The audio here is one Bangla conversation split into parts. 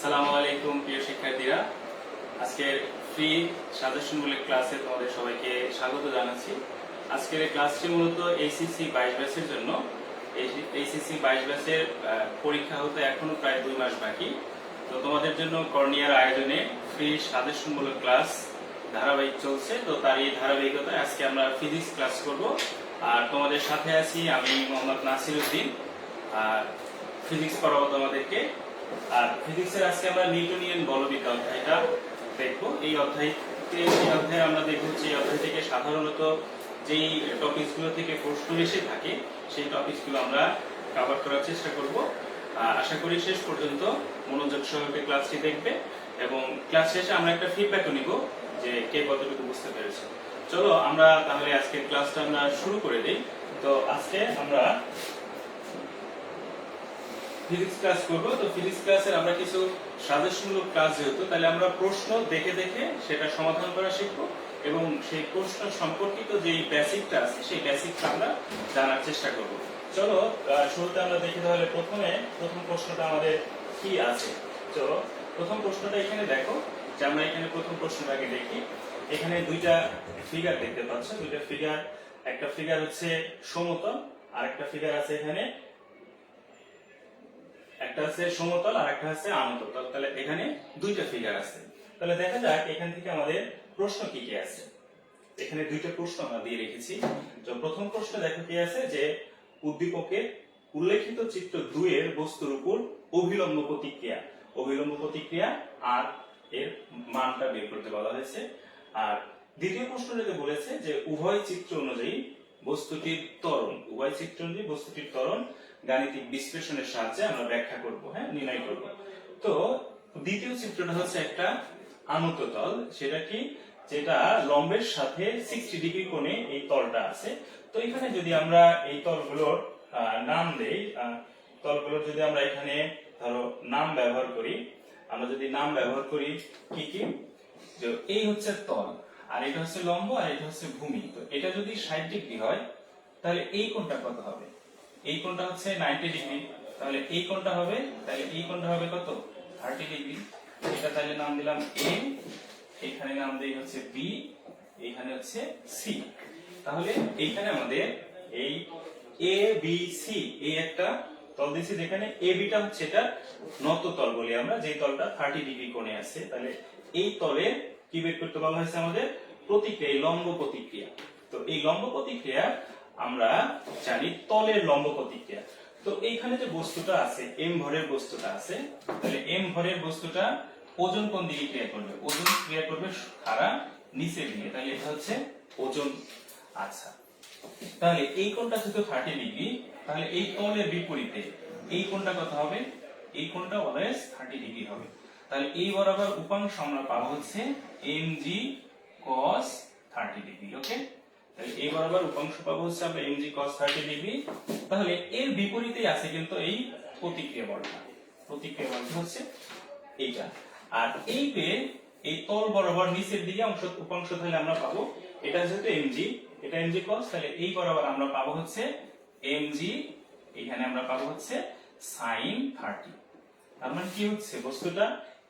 আসসালামু আলাইকুম প্রিয় শিক্ষার্থীরা, আজকের ফ্রি সাজেশনমূলক ক্লাসে তোমাদের সবাইকে স্বাগত জানাচ্ছি। আজকের এই ক্লাসটি মূলত এইচএসসি 22 ব্যাচের জন্য। এইচএসসি 22 ব্যাচের পরীক্ষা হতে এখনো প্রায় 2 মাস বাকি। তো তোমাদের জন্য কর্নিয়ার আয়োজনে ফ্রি সাজেশনমূলক ক্লাস ধারাবাহিক চলছে। তো তার এই ধারাবাহিকতায় আজকে আমরা ফিজিক্স ক্লাস করব। আর তোমাদের সাথে আছি আমি মোহাম্মদ নাসিরউদ্দিন। আর ফিজিক্স পড়াবো তোমাদেরকে। আর ফিজিক্সের আজকে আমরা নিউটনিয়ান বলবিদ্যা অধ্যায়টা দেখবো। এই অধ্যায়ে আমরা দেখবো যে এই অধ্যায় থেকে সাধারণত যেই টপিকসগুলো থেকে প্রশ্ন এসে থাকে সেই টপিকসগুলো আমরা কভার করার চেষ্টা করব। আশা করি শেষ পর্যন্ত মনোযোগ সহকারে ক্লাসটি দেখবে এবং ক্লাস শেষে আমরা একটা ফিডব্যাকও নিব যে কে কতটুকু বুঝতে পেরেছে। চলো আমরা তাহলে আজকের ক্লাসটা আমরা শুরু করে দিই। তো আজকে আমরা ফিজিক্স ক্লাস করব। তো ফিজিক্স ক্লাসের আমরা কিছু সাজেশনমূলক ক্লাস যেহেতু, তাহলে আমরা প্রশ্ন দেখে দেখে সেটা সমাধান করা শিখব এবং সেই প্রশ্ন সম্পর্কিত যে বেসিকটা আছে সেই বেসিকটা আমরা জানার চেষ্টা করব। চলো শুরুতে আমরা দেখি তাহলে প্রথম প্রশ্নটা আমাদের কি আছে। চলো প্রথম প্রশ্নটা এখানে দেখো যে আমরা এখানে প্রথম প্রশ্নটাকে দেখি। এখানে দুইটা ফিগার দেখতে পাচ্ছ, দুইটা ফিগার, একটা ফিগার হচ্ছে সমতল আর একটা ফিগার আছে এখানে, একটা আছে সমতল আর একটা আছে আনতল। তাহলে এখানে দুইটা ফিগার আছে। তাহলে দেখা যাক এখান থেকে আমাদের প্রশ্ন কি কি আছে। এখানে দুইটা প্রশ্ন আমরা দিয়ে রেখেছি। তো প্রথম প্রশ্ন দেখো কি আছে যে উদ্দীপকের উল্লেখিত চিত্র 2 এর বস্তুর উপর অভিলম্ব প্রতিক্রিয়া আর এর মানটা বের করতে বলা হয়েছে। আর দ্বিতীয় প্রশ্নটাতে বলেছে যে উভয় চিত্র অনুযায়ী বস্তুটির ত্বরণ গাণিতিক বিশ্লেষণের সাহায্যে আমরা ব্যাখ্যা করব, নির্ণয় করব। তো দ্বিতীয় চিত্রটা হচ্ছে একটা আনত তল, সেটা কি, যেটা লম্বের সাথে 60 ডিগ্রি কোণে এই তলটা আছে। তো এখানে যদি আমরা এই তলগুলোর নাম দেই, তলগুলোর যদি আমরা এখানে ধরো নাম ব্যবহার করি, আমরা যদি নাম ব্যবহার করি কি কি, যে এই হচ্ছে তল আর এটা হচ্ছে লম্ব আর এটা হচ্ছে ভূমি। তো এটা যদি 60 ডিগ্রি হয় তাহলে এই কোণটা কত হবে? এই কোণটা হচ্ছে 90 ডিগ্রি। তাহলে এই কোণটা হবে কত? 30 ডিগ্রি। এটা তাহলে নাম দিলাম এ, এখানে নাম দেই হচ্ছে বি, এখানে হচ্ছে সি। তাহলে এইখানে আমাদের এই এ বি সি এই একটা তল দিয়েছি, যেখানে এ বিটা হচ্ছে এটা নত তল বলি আমরা, যে তলটা 30 ডিগ্রি কোণে আছে। তাহলে এই তলে কি বের করতে বলা হয়েছে আমাদের? প্রতিক্রিয়া, লম্ব প্রতিক্রিয়া। তো এই লম্ব প্রতিক্রিয়া আমরা জানি তলের লম্ব প্রতিক্রিয়া। তো এইখানে যে বস্তুটা আছে, এম ভরের বস্তুটা আছে, তাহলে এম ভরের বস্তুটা ওজন কোন দিকে ক্রিয়া করবে? ওজন ক্রিয়া করবে খাড়া নিচের দিকে। তাহলে এটা হচ্ছে ওজন। আচ্ছা, তাহলে এই কোণটা যেহেতু 30 ডিগ্রি, তাহলে এই তলের বিপরীতে এই কোণটা কত হবে? এই কোণটা অলওয়েজ 30 ডিগ্রি হবে। তাহলে এই বরাবর উপাংশ আমরা পাবো হচ্ছে mg cos 30 ডিগ্রি। ওকে, তাহলে এই বরাবর উপাংশ পাবো হচ্ছে আমরা mg cos 30 ডিগ্রি। তাহলে এর বিপরীতেই আছে কিন্তু এই প্রতিক্রিয়া বলটা হচ্ছে এইটা। আর এই তল বরাবর নিচের দিকে উপাংশ তাহলে আমরা পাবো, এটা যেহেতু mg, এটা mg cos, তাহলে এই বরাবর আমরা পাবো হচ্ছে mg, এখানে আমরা পাবো হচ্ছে sin 30। তার মানে কি হচ্ছে, বস্তুটা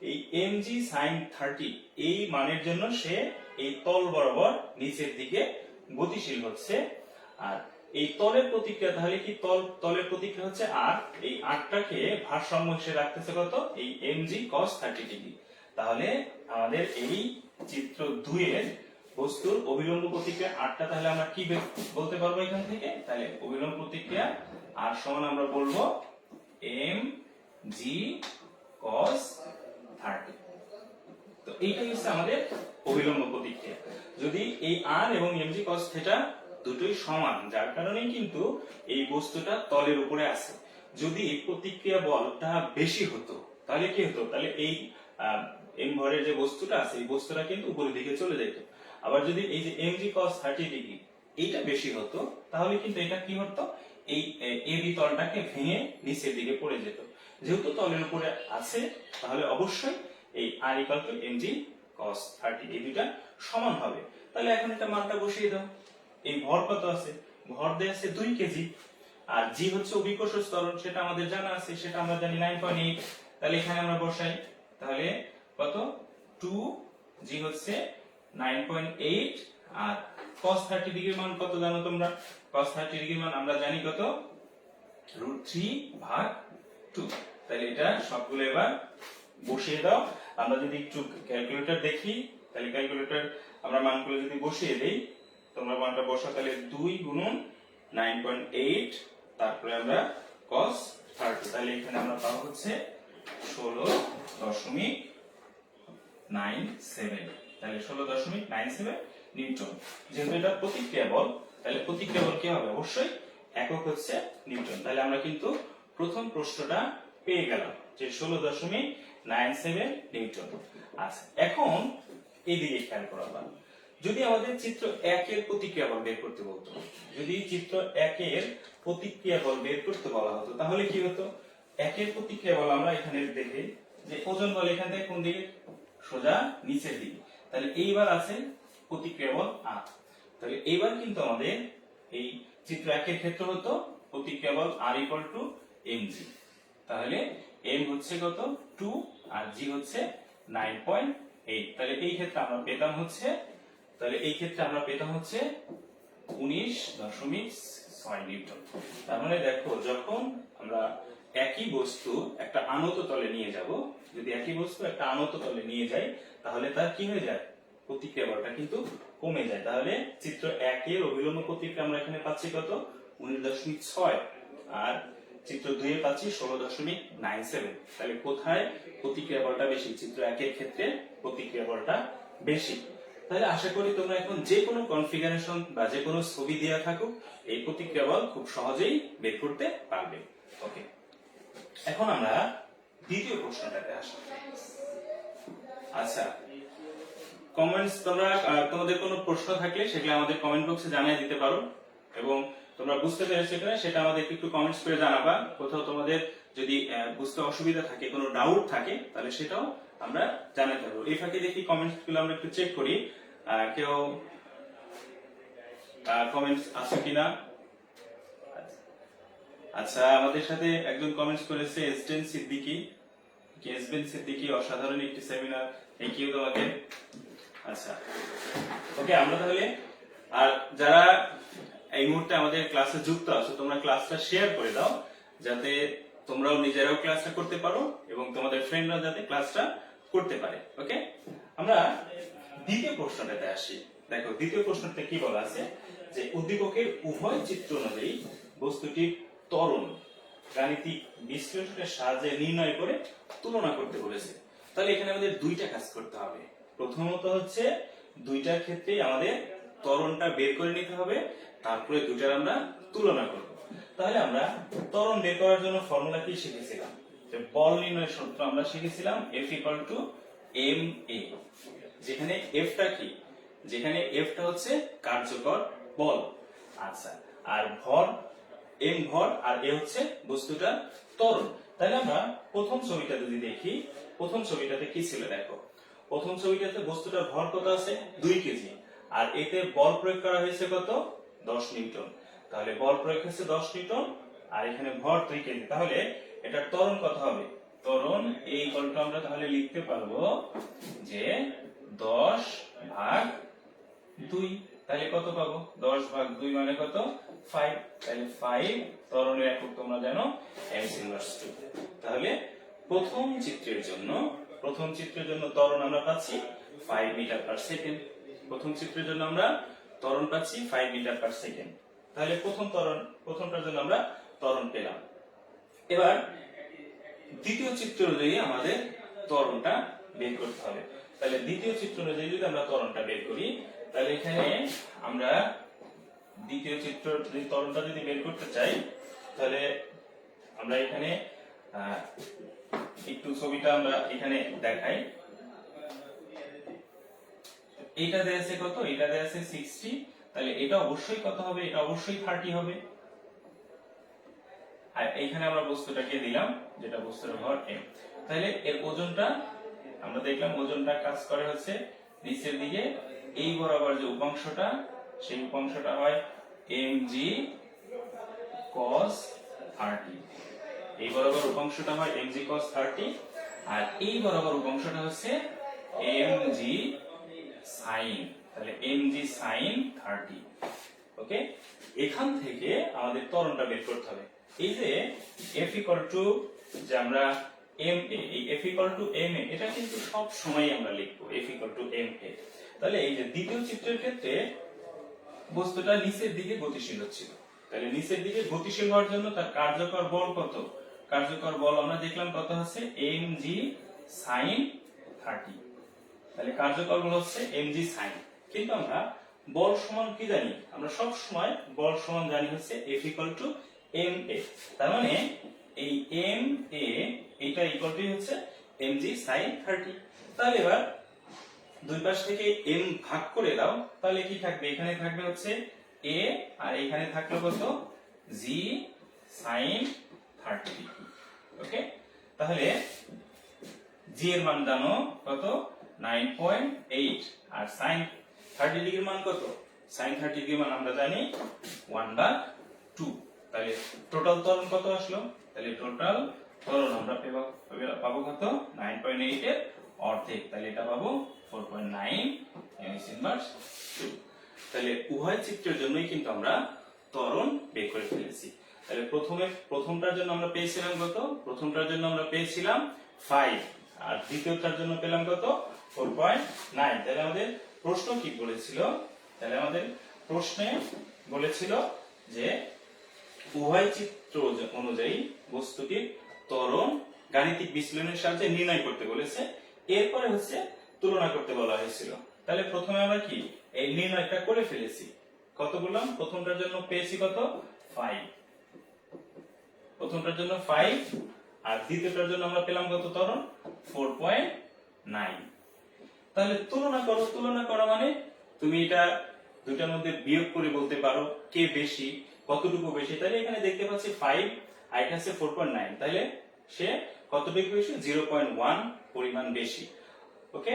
এই mg sin 30 এই মানের জন্য সে এই তল বরাবর নিচের দিকে গতিশীল হচ্ছে। আর এই তলের প্রতিক্রিয়া তাহলে কি, তলের প্রতিক্রিয়া হচ্ছে আর, এই আরটাকে ভারসাম্য হিসেবে রাখতেছে কত? এই mg cos 30 ডিগ্রি। তাহলে আমাদের এই চিত্র 2 এর বস্তুর অভিলম্ব প্রতিক্রিয়া আরটা তাহলে আমরা কি বলতে পারবো এখান থেকে? তাহলে অভিলম্ব প্রতিক্রিয়া আর সমান আমরা বলবো mg cos 30। তো এইটাই হচ্ছে আমাদের অভিলম্ব প্রতিক্রিয়া। যদি এই r এবং mg cos θ দুটোই সমান, যার কারণে কিন্তু এই বস্তুটা তলের উপরে আছে। যদি এই প্রতিক্রিয়া বলটা বেশি হতো তাহলে কি হতো? তাহলে এই m ভরের যে বস্তুটা আছে এই বস্তুটা কিন্তু উপরের দিকে চলে যেত। আবার যদি এই যে mg cos 30 ডিগ্রি এইটা বেশি হতো তাহলে কিন্তু এটা কি হতো? এই ab তলটাকে ভেঙে নিচের দিকে পড়ে যেত। যেহেতু তলের উপরে আছে তাহলে অবশ্যই এই r mg cos 30 এই দুটো সমান হবে। তাহলে এখন এটা মানটা বসিয়ে দাও। এই ভর কত আছে? ভর দেয়া আছে 2 কেজি। আর জি হচ্ছে অভিকর্ষ ত্বরণ, সেটা আমাদের জানা আছে, সেটা আমরা জানি 9.8। তাহলে এখানে আমরা বসাই তাহলে কত 2g হচ্ছে 9.8 আর cos 30 ডিগ্রির মান কত জানো তোমরা cos 30 ডিগ্রির মান আমরা জানি কত √3/2 তাহলে এটা সবগুলো এবার বসিয়ে দাও আমরা যদি একটু ক্যালকুলেটর দেখি তাহলে ক্যালকুলেটর আমরা মানগুলো যদি বসিয়ে দেই তোমরা মানটা বসাও তাহলে 2 গুণন 9.8 তারপরে আমরা cos 30 তাহলে এখানে আমরা পাবো হচ্ছে 16.97 তাহলে 16.97 নিউটন যেহেতু এটা প্রতিক্রিয়া বল তাহলে প্রতিক্রিয়া বল কি হবে অবশ্যই একক হচ্ছে নিউটন তাহলে আমরা কিন্তু প্রথম প্রশ্নটা পেয়ে গেলাম যে 16.97 নিউটন আচ্ছা এখন এইদিকে খেয়াল করা যদি আমাদের চিত্র 1 এর প্রতিক্রিয়া বল বের করতে বলতো যদি চিত্র 1 এর প্রতিক্রিয়া বল বের করতে বলা হতো তাহলে কি হতো 1 এর প্রতিক্রিয়া বল আমরা এখানে দেখি যে ওজন বল এখান থেকে কোন দিকে সোজা নিচের দিকে তাহলে এইবার আছে প্রতিক্রিয়া বল r তাহলে এইবার কিন্তু আমাদের এই চিত্র 1 এর ক্ষেত্রে হতো প্রতিক্রিয়া বল r mg তাহলে m হচ্ছে কত 2 আর g হচ্ছে 9.8 তাহলে এই ক্ষেত্রে আমরা পেতাম হচ্ছে 19.6 নিউটন তার মানে দেখো যখন আমরা একই বস্তু একটা আনত তলে নিয়ে যাব যদি একই বস্তু একটা আনত তলে নিয়ে যাই তাহলে তার কি হয়ে যায় প্রতিক্রিয়া বলটা কিন্তু কমে যায় তাহলে চিত্র 1 এর অভিলম্ব প্রতিক্রিয়া আমরা এখানে পাচ্ছি কত 19.6 আর চিত্র 2 এ পাচ্ছি 16.97 তাহলে কোথায় প্রতিক্রিয়া বলটা বেশি চিত্র 1 এর ক্ষেত্রে প্রতিক্রিয়া বলটা বেশি তাহলে আশা করি তোমরা এখন যে কোনো কনফিগারেশন বা যে কোনো ছবি দেয়া থাকুক এই প্রতিক্রিয়া বল খুব সহজেই বের করতে পারবে ওকে এখন আমরা দ্বিতীয় প্রশ্নটাতে আসি আচ্ছা কমেন্টস তোমরা তোমাদের কোনো প্রশ্ন থাকলে সেগুলো আমাদের কমেন্ট বক্সে জানিয়ে দিতে পারো এবং তোমরা বুঝতে পেরেছো কিনা সেটা আমাদের একটু কমেন্টস করে জানাবা কোথাও তোমাদের যদি বুঝতে অসুবিধা থাকে কোনো ডাউট থাকে তাহলে সেটাও আমরা জানাতে পারবো এই ফাঁকে দেখি কমেন্টস গুলো আমরা একটু চেক করি কেউ কমেন্টস আছে কিনা আচ্ছা আমাদের সাথে একজন কমেন্টস করেছে এসডেন সিদ্দিকী অসাধারণ একটি সেমিনার থ্যাংক ইউ তোমাকে আচ্ছা ওকে আমরা তাহলে আর যারা এই মুহূর্তে আমাদের ক্লাসে যুক্ত আছো তোমরা ক্লাসটা শেয়ার করে দাও যাতে তোমরাও নিজেরাও ক্লাসটা করতে পারো এবং তোমাদের ফ্রেন্ডরা যাতে ক্লাসটা করতে পারে ওকে আমরা দ্বিতীয় প্রশ্নটাতে আসি দেখো দ্বিতীয় প্রশ্নতে কি বলা আছে যে উদ্দীপকের উভয় চিত্র অনুযায়ী বস্তুটির ত্বরণ গাণিতিক বিশ্লেষণের সাহায্যে নির্ণয় করে তুলনা করতে বলেছে তাহলে এখানে আমাদের দুইটা কাজ করতে হবে প্রথমত হচ্ছে দুইটার ক্ষেত্রে আমাদের ত্বরণটা বের করে নিতে হবে তারপরে দুইটার আমরা তুলনা করব তাহলে আমরা ত্বরণ বের করার জন্য ফর্মুলা কি শিখেছিলাম যে বল নির্ণয়ের সূত্র আমরা শিখেছিলাম F = ma যেখানে F টা কি যেখানে F টা হচ্ছে কার্যকর বল আচ্ছা আর ভর m ভর আর a হচ্ছে বস্তুটা ত্বরণ তাহলে আমরা প্রথম ছবিটা যদি দেখি প্রথম ছবিটাতে কি ছিল দেখো প্রথম ছবিটাতে বস্তুটার ভর কত আছে 2 কেজি আর এতে বল প্রয়োগ করা হয়েছে কত 10 নিউটন তাহলে বল প্রয়োগ হয়েছে 10 নিউটন আর এখানে ভর 2 কেজি তাহলে এটা ত্বরণ কত হবে ত্বরণ এই বলটা আমরা তাহলে লিখতে পারবো যে 10/2 তাহলে কত পাবো 10/2 মানে কত 5 তাহলে 5 ত্বরণের একক তোমরা জানো m/2 তাহলে প্রথম চিত্রের জন্য ত্বরণ আমরা পাচ্ছি 5 মিটার পার সেকেন্ড প্রথম চিত্রের জন্য আমরা ত্বরণ পাচ্ছি 5 মিটার পার সেকেন্ড তাহলে প্রথমটার জন্য আমরা ত্বরণ পেলাম এবার দ্বিতীয় চিত্র অনুযায়ী আমাদের ত্বরণটা বের করতে হবে তাহলে দ্বিতীয় চিত্র অনুযায়ী যদি আমরা ত্বরণটা বের করি তাহলে এখানে আমরা দ্বিতীয় চিত্র ত্বরণটা যদি বের করতে চাই তাহলে আমরা এখানে একটু ছবিটা আমরা এখানে দেখাই এটা দেয়া আছে কত এটা দেয়া আছে 60 তাহলে এটা অবশ্যই কত হবে এটা অবশ্যই 30 হবে আর এইখানে আমরা বস্তুটাকে দিলাম যেটা বস্তুর ভর m তাহলে এর ওজনটা আমরা দেখলাম ওজনটা কাজ করে হচ্ছে নিচের দিকে এই বরাবর যে উপাংশটা সেই উপাংশটা হয় mg cos 30 এই বরাবর উপাংশটা হয় mg cos 30 আর এই বরাবর অংশটা হচ্ছে mg sin, তাহলে mg sin 30। ওকে, এখান থেকে আমাদের ত্বরণটা বের করতে হবে। এই যে f equal to, যে আমরা ma, এই f equal to ma এটা কিন্তু সব সময় আমরা লিখবো f equal to ma। তাহলে এই যে দ্বিতীয় চিত্রের ক্ষেত্রে বস্তুটা নিচের দিকে গতিশীল হচ্ছিল, তাহলে নিচের দিকে গতিশীল হওয়ার জন্য তার কার্যকর বল কত? কার্যকর বল আমরা দেখলাম কত হচ্ছে mg sin 30। তাহলে কার্যকর বল হচ্ছে mg sin, কিন্তু আমরা বল সমান কি জানি? আমরা সব সময় বল সমান জানি হচ্ছে F equal to ma। তার মানে এই ma এটা ইকুয়াল টু হচ্ছে mg sin 30। তাহলে এবার দুই পাশ থেকে m ভাগ করে দাও, তাহলে কি থাকবে? এখানে থাকবে হচ্ছে a, আর এখানে থাকলো কত? g sin 30। ওকে, তাহলে g এর মান জানো কত? 9.8, আর sin 30 ডিগ্রির মান কত? sin 30 ডিগ্রির মান আমরা জানি 1/2। তাহলে টোটাল ত্বরণ কত আসলো? তাহলে টোটাল ত্বরণ আমরা পাবো কত? 9.8 এর অর্ধেক, তাহলে এটা পাবো 4.9 ms ইনভার্স 2। তাহলে উভয় চিত্রের জন্যই কিন্তু আমরা ত্বরণ বের করে ফেলেছি। তাহলে প্রথমটার জন্য আমরা পেয়েছিলাম কত? প্রথমটার জন্য আমরা পেয়েছিলাম 5, আর দ্বিতীয়টার জন্য পেলাম কত? 4.9। তাহলে আমাদের প্রশ্ন কি বলেছিল? তাহলে আমাদের প্রশ্নে বলেছিল যে উভয় চিত্র অনুযায়ী বস্তুটির ত্বরণ গাণিতিক বিশ্লেষণের সাহায্যে নির্ণয় করতে বলেছে, এরপরে হচ্ছে তুলনা করতে বলা হয়েছিল। তাহলে প্রথমে আমরা কি এই নির্ণয়টা করে ফেলেছি। কত বললাম? প্রথমটার জন্য পেয়েছি কত? 5, প্রথমটার জন্য 5, আর দ্বিতীয়টার জন্য আমরা পেলাম কত ত্বরণ? 4.9। তাহলে তুলনা করো। তুলনা করা মানে তুমি এটা দুটার মধ্যে বিয়োগ করে বলতে পারো কে বেশি, কতটুকু বেশি। তাহলে এখানে দেখতে পাচ্ছি 5 আর এটা হচ্ছে 4.9, তাহলে সে কতটুকু বেশি? 0.1 পরিমাণ বেশি। ওকে,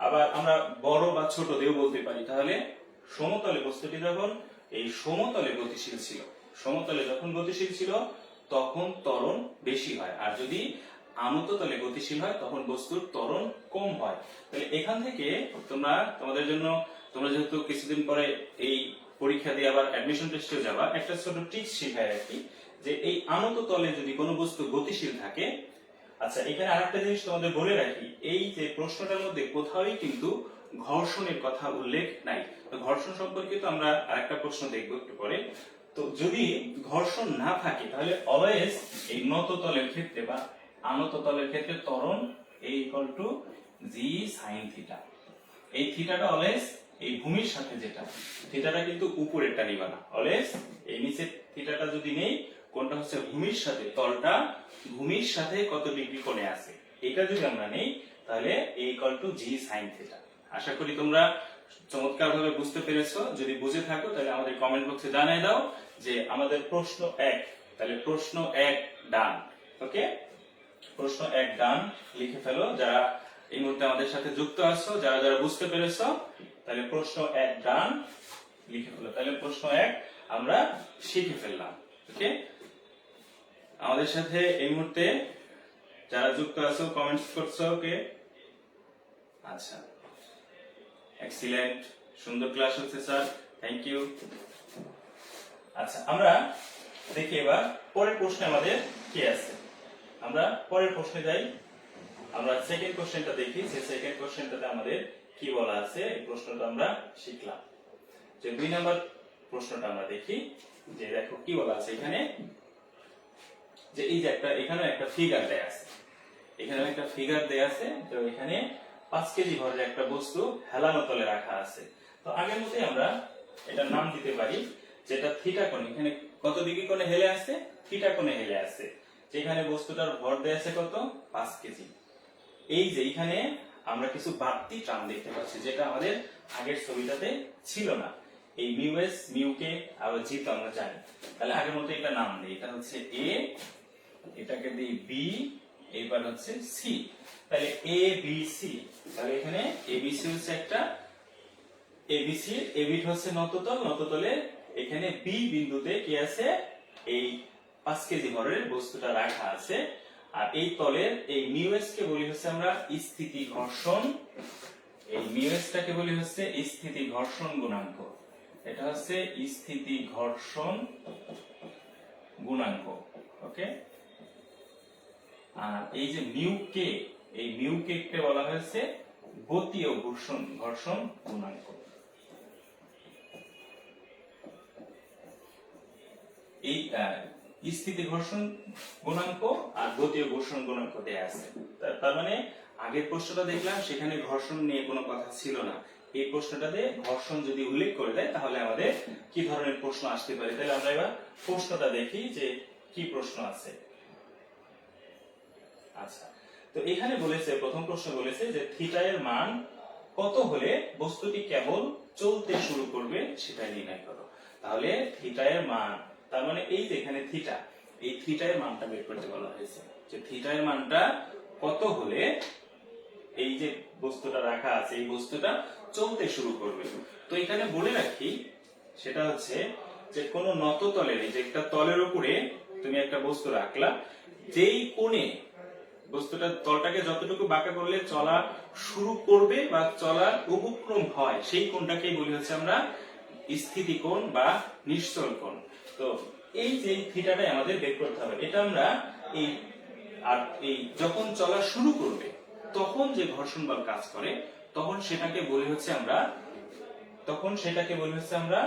আবার আমরা বড় বা ছোট দিয়েও বলতে পারি। তাহলে সমতলে বস্তুটি যখন এই সমতলে গতিশীল ছিল, সমতলে যখন গতিশীল ছিল তখন ত্বরণ বেশি হয়, আর যদি আনত-তলে গতিশীল হয় তখন বস্তুর ত্বরণ কম হয়। তাহলে এখান থেকে তোমাদের জন্য, তোমরা যেহেতু কিছুদিন পরে এই পরীক্ষা দিয়ে আবার অ্যাডমিশন টেস্টে যাবা, একটা ছোট ট্রিক্স শেখায় রাখি যে এই আনত-তলে যদি কোনো বস্তু গতিশীল থাকে। আচ্ছা, এখানে আরেকটা জিনিস তোমাদের বলে রাখি, এই যে প্রশ্নটার মধ্যে কোথাওই কিন্তু ঘর্ষণের কথা উল্লেখ নাই। তো ঘর্ষণ সম্পর্কিত আমরা আরেকটা প্রশ্ন দেখব একটু পরে। তো যদি ঘর্ষণ না থাকে তাহলে অলওয়েজ এই নত তলের ক্ষেত্রে বা আনত তলের ক্ষেত্রে ত্বরণ a equal to g sin theta. এই থিটাটা অলওয়েজ এই ভূমির সাথে, যেটা থিটাটা কিন্তু উপরেরটা নিবা না, অলওয়েজ এই নিচের থিটাটা যদি নেই, কোনটা হচ্ছে ভূমির সাথে, তলটা ভূমির সাথে কত ডিগ্রি কোণে আছে এটা যদি আমরা নেই, তাহলে a equal to g sin theta. আশা করি তোমরা চমৎকারভাবে বুঝতে পেরেছো। যদি বুঝে থাকো তাহলে আমাদের কমেন্ট বক্সে জানিয়ে দাও যে আমাদের প্রশ্ন 1, তাহলে প্রশ্ন 1 ডান। ওকে, প্রশ্ন 1 ডান লিখে ফেলো যারা এই মুহূর্তে আমাদের সাথে যুক্ত আছো, যারা যারা বুঝতে পেরেছো, তাহলে প্রশ্ন 1 ডান লিখে ফেলো। তাহলে প্রশ্ন 1 আমরা শিখে ফেললাম। ওকে, আমাদের সাথে এই মুহূর্তে যারা যুক্ত আছো কমেন্টস করছো। ওকে, আচ্ছা, এক্সিলেন্ট, সুন্দর ক্লাস হচ্ছে স্যার, থ্যাংক ইউ। আচ্ছা, আমরা দেখি এবার পরের প্রশ্নে আমাদের কি আছে। আমরা পরের প্রশ্নে যাই। আমরা সেকেন্ড কোশ্চেনটা দেখি, যে সেকেন্ড কোশ্চেনটাতে আমাদের কি বলা আছে। এই প্রশ্নটা আমরা শিখলাম। যে 2 নাম্বার প্রশ্নটা আমরা দেখি, যে দেখো কি বলা আছে এখানে, যে এই যে এখানে একটা ফিগার দেয়া আছে, এখানে একটা ফিগার দেয়া আছে। তো এখানে 5 কেজি ভরের একটা বস্তু হেলানো তলে রাখা আছে। তো আগের মতোই আমরা এটার নাম দিতে পারি, যেটা থিটা কোণে, এখানে কত ডিগ্রি কোণে হেলে আছে? থিটা কোণে হেলে আছে। যেখানে বস্তুটার ভর দেয়া আছে কত? 5 কেজি। এই যে এখানে আমরা কিছু বাড়তি টার্ম দেখতে পাচ্ছি, যেটা আমাদের আগের ছবিটাতে ছিল না। এই মিউ এস, মিউ কে আর জি তো আমরা জানি। তাহলে আগের মতো এটা নাম দেই, এটা হচ্ছে এ, এটাকে দিই বি, এবার হচ্ছে সি। তাহলে এ বি সি, তাহলে এখানে এ বি সি হচ্ছে একটা এবিসি, এবিট হচ্ছে নততল, নততলে এখানে বি বিন্দুতে কি আছে? এই 5 কেজি ভরের বস্তুটা রাখা আছে। আর এই তলের এই মিউএস কে বলি হচ্ছে আমরা স্থিতি ঘর্ষণ, এই মিউএসটাকে বলি হচ্ছে স্থিতি ঘর্ষণ গুণাঙ্ক, এটা হচ্ছে স্থিতি ঘর্ষণ গুণাঙ্ক। ওকে, আর এই যে মিউকে, এই মিউকে কে বলা হয়েছে গতীয় ঘর্ষণ গুণাঙ্ক। এই স্থিতি ঘর্ষণ গুণাঙ্ক আর গতীয় ঘর্ষণ গুণাঙ্ক দেয়া আছে। তার মানে আগের প্রশ্নটা দেখলাম সেখানে ঘর্ষণ নিয়ে কোনো কথা ছিল না, এই প্রশ্নটাতে ঘর্ষণ যদি উল্লেখ করে দেয় তাহলে আমাদের কি ধরনের প্রশ্ন আসতে পারে। তাহলে আমরা এবার প্রশ্নটা দেখি যে কি প্রশ্ন আছে। আচ্ছা, তো এখানে বলেছে, প্রথম প্রশ্ন বলেছে যে থিটা এর মান কত হলে বস্তুটি কেবল চলতে শুরু করবে সেটা নির্ণয় করো। তাহলে থিটা এর মান, তার মানে এই যে এখানে থিটা, এই থিটা এর মানটা বের করতে বলা হয়েছে যে থিটা এর মানটা কত হলে এই যে বস্তুটা রাখা আছে এই বস্তুটা চলতে শুরু করবে। তো এখানে বলে রাখি সেটা হচ্ছে যে কোন নত তলের, এই যে একটা তলের উপরে তুমি একটা বস্তু রাখলা, যেই কোণে বস্তুটা তলটাকে যতটুকু বাঁকা করলে চলা শুরু করবে বা চলার উপক্রম হয় সেই কোণটাকেই বলি হচ্ছে আমরা স্থিতি কোণ বা নিশ্চল কোণ। তো এই যে থিটাটাই আমাদের বের করতে হবে। এটা আমরা এই যখন চলা শুরু করবে তখন যে ঘর্ষণ বল কাজ করে তখন সেটাকে বলি হচ্ছে আমরা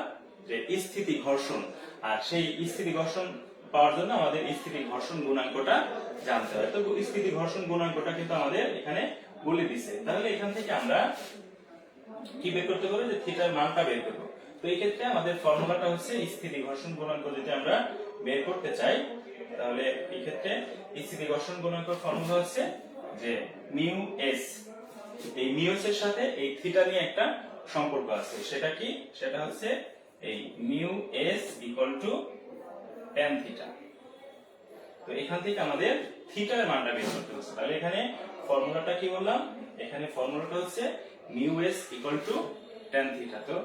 যে স্থিতি ঘর্ষণ। আর সেই স্থিতি ঘর্ষণ পাওয়ার জন্য আমাদের স্থিতি ঘর্ষণ গুণাঙ্কটা জানতে হয়। তো স্থিতি ঘর্ষণ গুণাঙ্কটা কিন্তু আমাদের এখানে বলে দিছে। তাহলে এখান থেকে আমরা কি বের করতে পারবো, যে থিটার মানটা বের করবো। তো এই ক্ষেত্রে আমাদের ফর্মুলাটা হচ্ছে স্থিতি ঘর্ষণ গুণাঙ্ক যদি আমরা বের করতে চাই তাহলে এই ক্ষেত্রে স্থিতি ঘর্ষণ গুণাঙ্কের ফর্মুলা হচ্ছে যে মিউ এস, এই মিউ এস এর সাথে এই থিটা নিয়ে একটা সম্পর্ক আছে। সেটা কি, সেটা হচ্ছে এই mu S equal to tan theta. তো এখান থেকে আমাদের থিটার মানটা বের করতে হচ্ছে। তাহলে এখানে ফর্মুলাটা কি বললাম, এখানে ফর্মুলাটা হচ্ছে mu S equal to tan theta. তো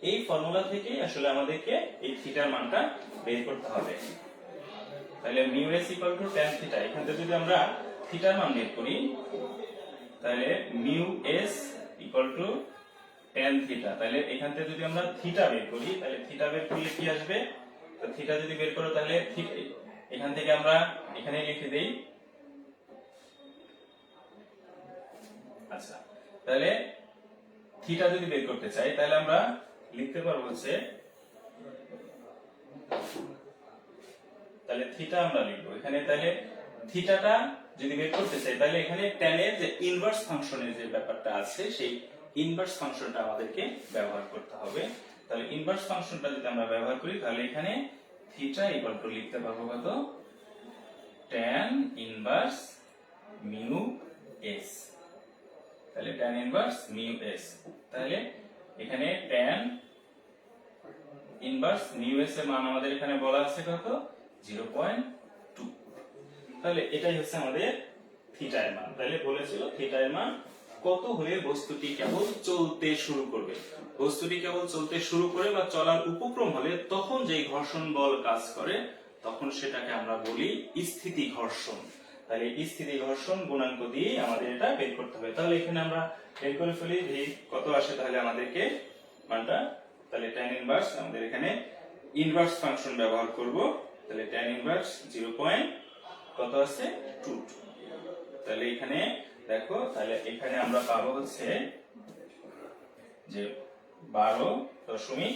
এই ফর্মুলা থেকে আসলে আমাদেরকে এই থিটার মানটা বের করতে হবে। তাহলে mu S equal to tan theta, এখান থেকে যদি আমরা থিটার মান বের করি তাহলে mu S equal to tan theta. তাহলে এখান থেকে যদি আমরা থিটা বের করি তাহলে থিটা বের করলে কি আসবে, তো থিটা যদি বের করো তাহলে এখান থেকে আমরা এখানে লিখে দেই। আচ্ছা, তাহলে থিটা যদি বের করতে চাই তাহলে আমরা লিখতে পারবো হচ্ছে, তাহলে থিটা আমরা লিখবো এখানে। তাহলে থিটাটা যদি বের করতে চাই তাহলে এখানে tan এর যে ইনভার্স ফাংশনের যে ব্যাপারটা আছে সেই ইনভার্স ফাংশনটা আমাদেরকে ব্যবহার করতে হবে। তাহলে ইনভার্স ফাংশনটা যদি আমরা ব্যবহার করি তাহলে এখানে থিটা ইকুয়াল টু লিখতে পারবো কত, tan ইনভার্স মিউ এস। তাহলে tan ইনভার্স মিউ এস, তাহলে এখানে tan ইনভার্স মিউ এস এর মান আমাদের এখানে বলা আছে কত, 0.2। তাহলে এটাই হচ্ছে আমাদের থিটা এর মান। তাহলে বলেছিল থিটা এর মান কত হলে বস্তুটি কেবল চলতে শুরু করবে। বস্তুটি কেবল চলতে শুরু করে বা চলার উপক্রম হলে তখন যেই ঘর্ষণ বল কাজ করে তখন সেটাকে আমরা বলি স্থিতি ঘর্ষণ। তাহলে স্থিতি ঘর্ষণ গুণাঙ্ক দিয়ে আমাদের এটা বের করতে হবে। তাহলে এখানে আমরা বের করে ফেলি যে কত আসে তাহলে আমাদেরকে মানটা। তাহলে tan ইনভার্স আমাদের এখানে ইনভার্স ফাংশন ব্যবহার করব। তাহলে tan ইনভার্স 0. কত আছে 2। তাহলে এখানে দেখো, তাহলে এখানে আমরা পাবো হচ্ছে যে 12.41,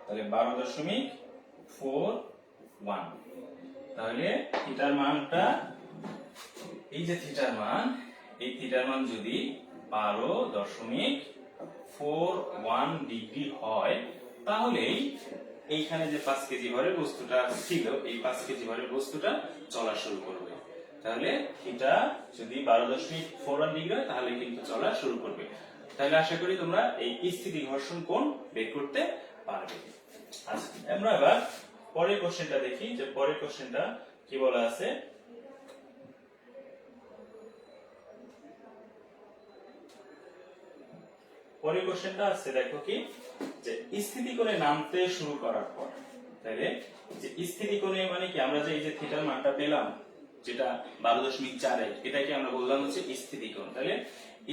তাহলে 12.41। তাহলে থিটার মানটা, এই যে থিটার মান, এই থিটার মান যদি 12.41 ডিগ্রি হয় তাহলে এইখানে যে 5 কেজি ভরের বস্তুটা ছিল এই 5 কেজি ভরের বস্তুটা চলা শুরু করবে। তাহলে থিটা যদি 12.41 ডিগ্রি হয় তাহলে কিন্তু চলা শুরু করবে। তাহলে আশা করি তোমরা এই স্থিতি ঘর্ষণ কোণ বের করতে পারবে। আচ্ছা, আমরা এবার পরের কোশ্চেনটা দেখি যে পরের কোশ্চেনটা কি বলা আছে। পরের কোশ্চেনটা আছে দেখো কি, যে স্থিতি কোণে নামতে শুরু করার পর, তাহলে যে স্থিতি কোণে মানে কি, আমরা যে এই যে থিটার মানটা পেলাম যেটা 12.41, এটাকে আমরা বললাম হচ্ছে স্থিতিকোণ। তাহলে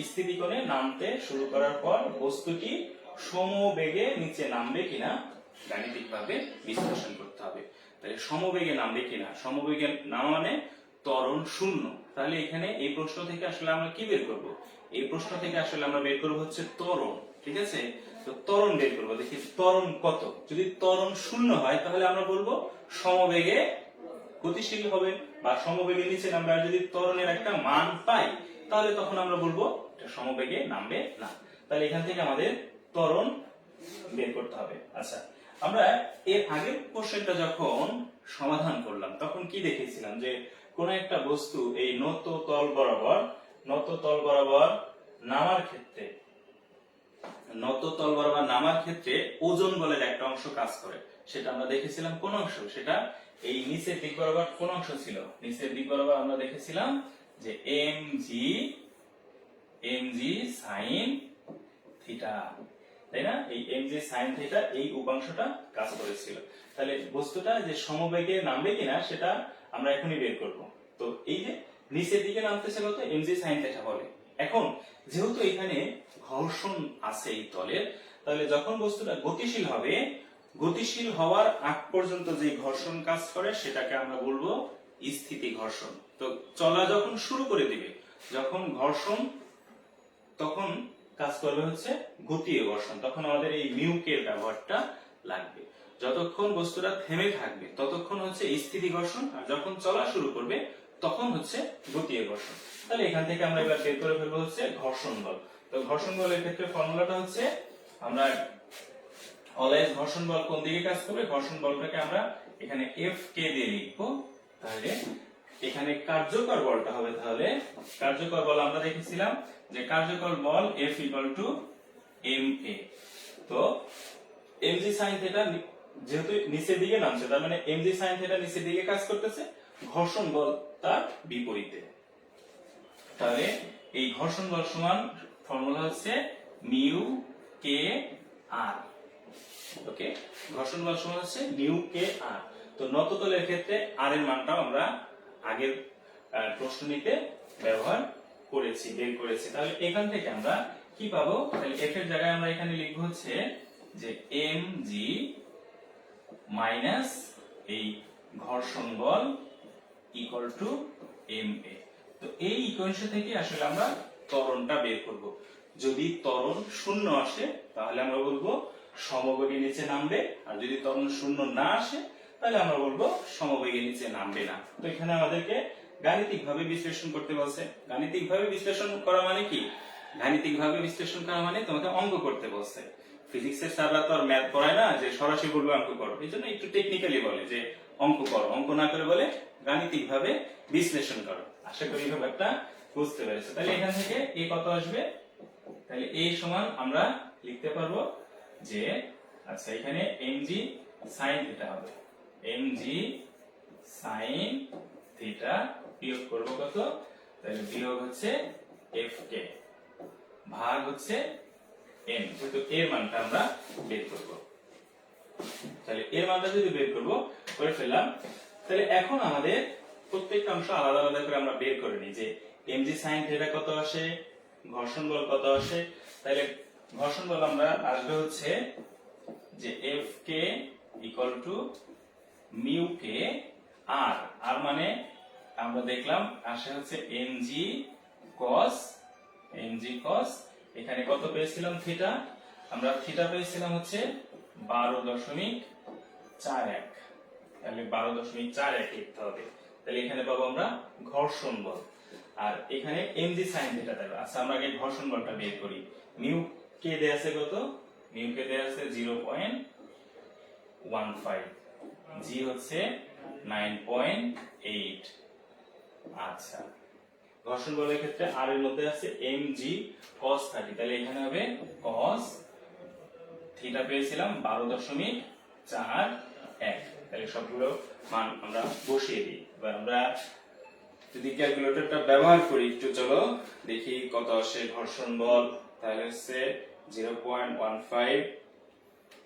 স্থিতিকোণে নামতে শুরু করার পর বস্তুটি সমবেগে নিচে নামবে কিনা গাণিতিকভাবে বিশ্লেষণ করতে হবে। তাহলে সমবেগে নামবে কিনা, সমবেগে নামা মানে ত্বরণ শূন্য। তাহলে এখানে এই প্রশ্ন থেকে আসলে আমরা কি বের করব? এই প্রশ্ন থেকে আসলে আমরা বের করব হচ্ছে ত্বরণ, ঠিক আছে? তো ত্বরণ বের করব, দেখি ত্বরণ কত। যদি ত্বরণ শূন্য হয় তাহলে আমরা বলবো সমবেগে গতিশীল হবে বা সমবেগে নিচে নামবে। আর যদি ত্বরণের একটা মান পাই তাহলে তখন আমরা বলবো এটা সমবেগে নামবে না। তাহলে এখান থেকে আমাদের ত্বরণ বের করতে হবে। আচ্ছা, আমরা এর আগের কোশ্চেনটা যখন সমাধান করলাম তখন কি দেখেছিলাম যে কোন একটা বস্তু এই নত তল বরাবর নামার ক্ষেত্রে ওজন বলের একটা অংশ কাজ করে। সেটা আমরা দেখেছিলাম কোন অংশ? সেটা এই নিচের দিক বরাবর কোন অংশ ছিল? নিচের দিক বরাবর আমরা দেখেছিলাম যে mg sin থিটা, তাই না? এই mg sin থিটা এই উপাংশটা কাজ করেছিল। তাহলে বস্তুটা যে সমবেগে নামবে কিনা সেটা আমরা এখনই বের করব। তো এই যে নিচের দিকে নামতেছে কত? mg sin থিটা বলে। এখন যেহেতু এখানে ঘর্ষণ আছে এই তলের, তাহলে যখন বস্তুটা গতিশীল হবে, গতিশীল হওয়ার আগ পর্যন্ত যে ঘর্ষণ কাজ করে সেটাকে আমরা বলবো স্থিতি ঘর্ষণ। তো চলা যখন শুরু করে দিবে, যখন ঘর্ষণ তখন কাজ করবে হচ্ছে গতীয় ঘর্ষণ, তখন আমাদের এই মিউকের ব্যবহারটা লাগবে। যতক্ষণ বস্তুটা থেমে থাকবে ততক্ষণ হচ্ছে স্থিতি ঘর্ষণ, আর যখন চলা শুরু করবে তখন হচ্ছে গতীয় ঘর্ষণ। তাহলে এখান থেকে আমরা এবার বের করে ফেলবো হচ্ছে ঘর্ষণ বল। তো ঘর্ষণ বলের ক্ষেত্রে ফর্মুলাটা হচ্ছে, আমরা অলওয়েজ ঘর্ষণ বল কোন দিকে কাজ করবে, ঘর্ষণ বলটাকে আমরা এখানে এফ কে দিয়ে লিখবো। তাহলে এখানে কার্যকর বলটা হবে, তাহলে কার্যকর বল আমরা দেখেছিলাম যে কার্যকর বল F = ma। তো mg sin থিটা যেহেতু নিচের দিকে নামছে, তার মানে mg sin থিটা নিচের দিকে কাজ করতেছে, ঘর্ষণ বল তার বিপরীতে। তাহলে এই ঘর্ষণ বল সমান ফর্মুলা হচ্ছে মিউ কে আর। ওকে, ঘর্ষণ বল সমান হচ্ছে মিউ কে আর। তো নততলের ক্ষেত্রে আর এর মানটাও আমরা আগের প্রশ্নটিতে ব্যবহার করেছি, বের করেছি। তাহলে এখান থেকে আমরা কি পাবো? তাহলে এফ এর জায়গায় আমরা এখানে লিখবো হচ্ছে যে mg মাইনাস এই ঘর্ষণ বল = ma। তো এই ইকুয়েশন থেকে আসলে আমরা ত্বরণটা বের করব। যদি ত্বরণ শূন্য আসে তাহলে আমরা বলবো সমবেগে নিচে নামবে, আর যদি ত্বরণ শূন্য না আসে তাহলে আমরা বলবো সমবেগে নিচে নামবে না। তো এখানে আমাদেরকে গাণিতিকভাবে বিশ্লেষণ করতে বলছে। গাণিতিকভাবে বিশ্লেষণ করা মানে কি? গাণিতিকভাবে বিশ্লেষণ করা মানে তোমাকে অঙ্ক করতে বলছে। ফিজিক্সের স্যাররা তো আর ম্যাথ পড়ায় না যে সরাসরি বলবে অঙ্ক করো, এইজন্য একটু টেকনিক্যালি বলে যে অঙ্ক করো, অঙ্ক না করে বলে গাণিতিকভাবে বিশ্লেষণ করো। আশা করি ব্যাপারটা বুঝতে পেরেছো। তাহলে এখান থেকে a কত আসবে? তাহলে a সমান আমরা লিখতে পারবো যে, আচ্ছা এখানে mg sin থিটা হবে, mg sin থিটা বিয়োগ করব কত? তাহলে বিয়োগ হচ্ছে fk ভাগ হচ্ছে n, যেহেতু এর মানটা আমরা বের করব। তাহলে এর মানটা যদি বের করব, করে ফেললাম। তাহলে এখন আমাদের প্রত্যেকটা অংশ আলাদা আলাদা করে আমরা বের করে নিই যে mg sin থিটা কত আসে, ঘর্ষণ বল কত আসে। তাহলে ঘর্ষণ বল আমরা আসবে হচ্ছে যে fk = mu k r, আর মানে আমরা দেখলাম আসে হচ্ছে mg cos, এখানে কত পেয়েছিলাম থিটা? আমরা থিটা পেয়েছিলাম হচ্ছে 12.41, তাহলে 12.41 লিখতে হবে। তাহলে এখানে পাবো আমরা ঘর্ষণ বল, আর এখানে mg sin থিটা দেবে। আচ্ছা আমরা আগে ঘর্ষণ বলটা বের করি। মিউ কে দেয়া আছে কত? মিউ কে দেয়া আছে 0.15, জি হচ্ছে 9.8। আচ্ছা, ঘর্ষণ বলের ক্ষেত্রে আর এর মধ্যে আছে mg cos 30, তাহলে এখানে হবে cos থিটা পেয়েছিলাম 12.41। তাহলে সবগুলো মান আমরা বসিয়ে দিই। এবার আমরা যদি ক্যালকুলেটরটা ব্যবহার করি একটু, চলো দেখি কত আসে ঘর্ষণ বল। তাহলে হচ্ছে 0.15।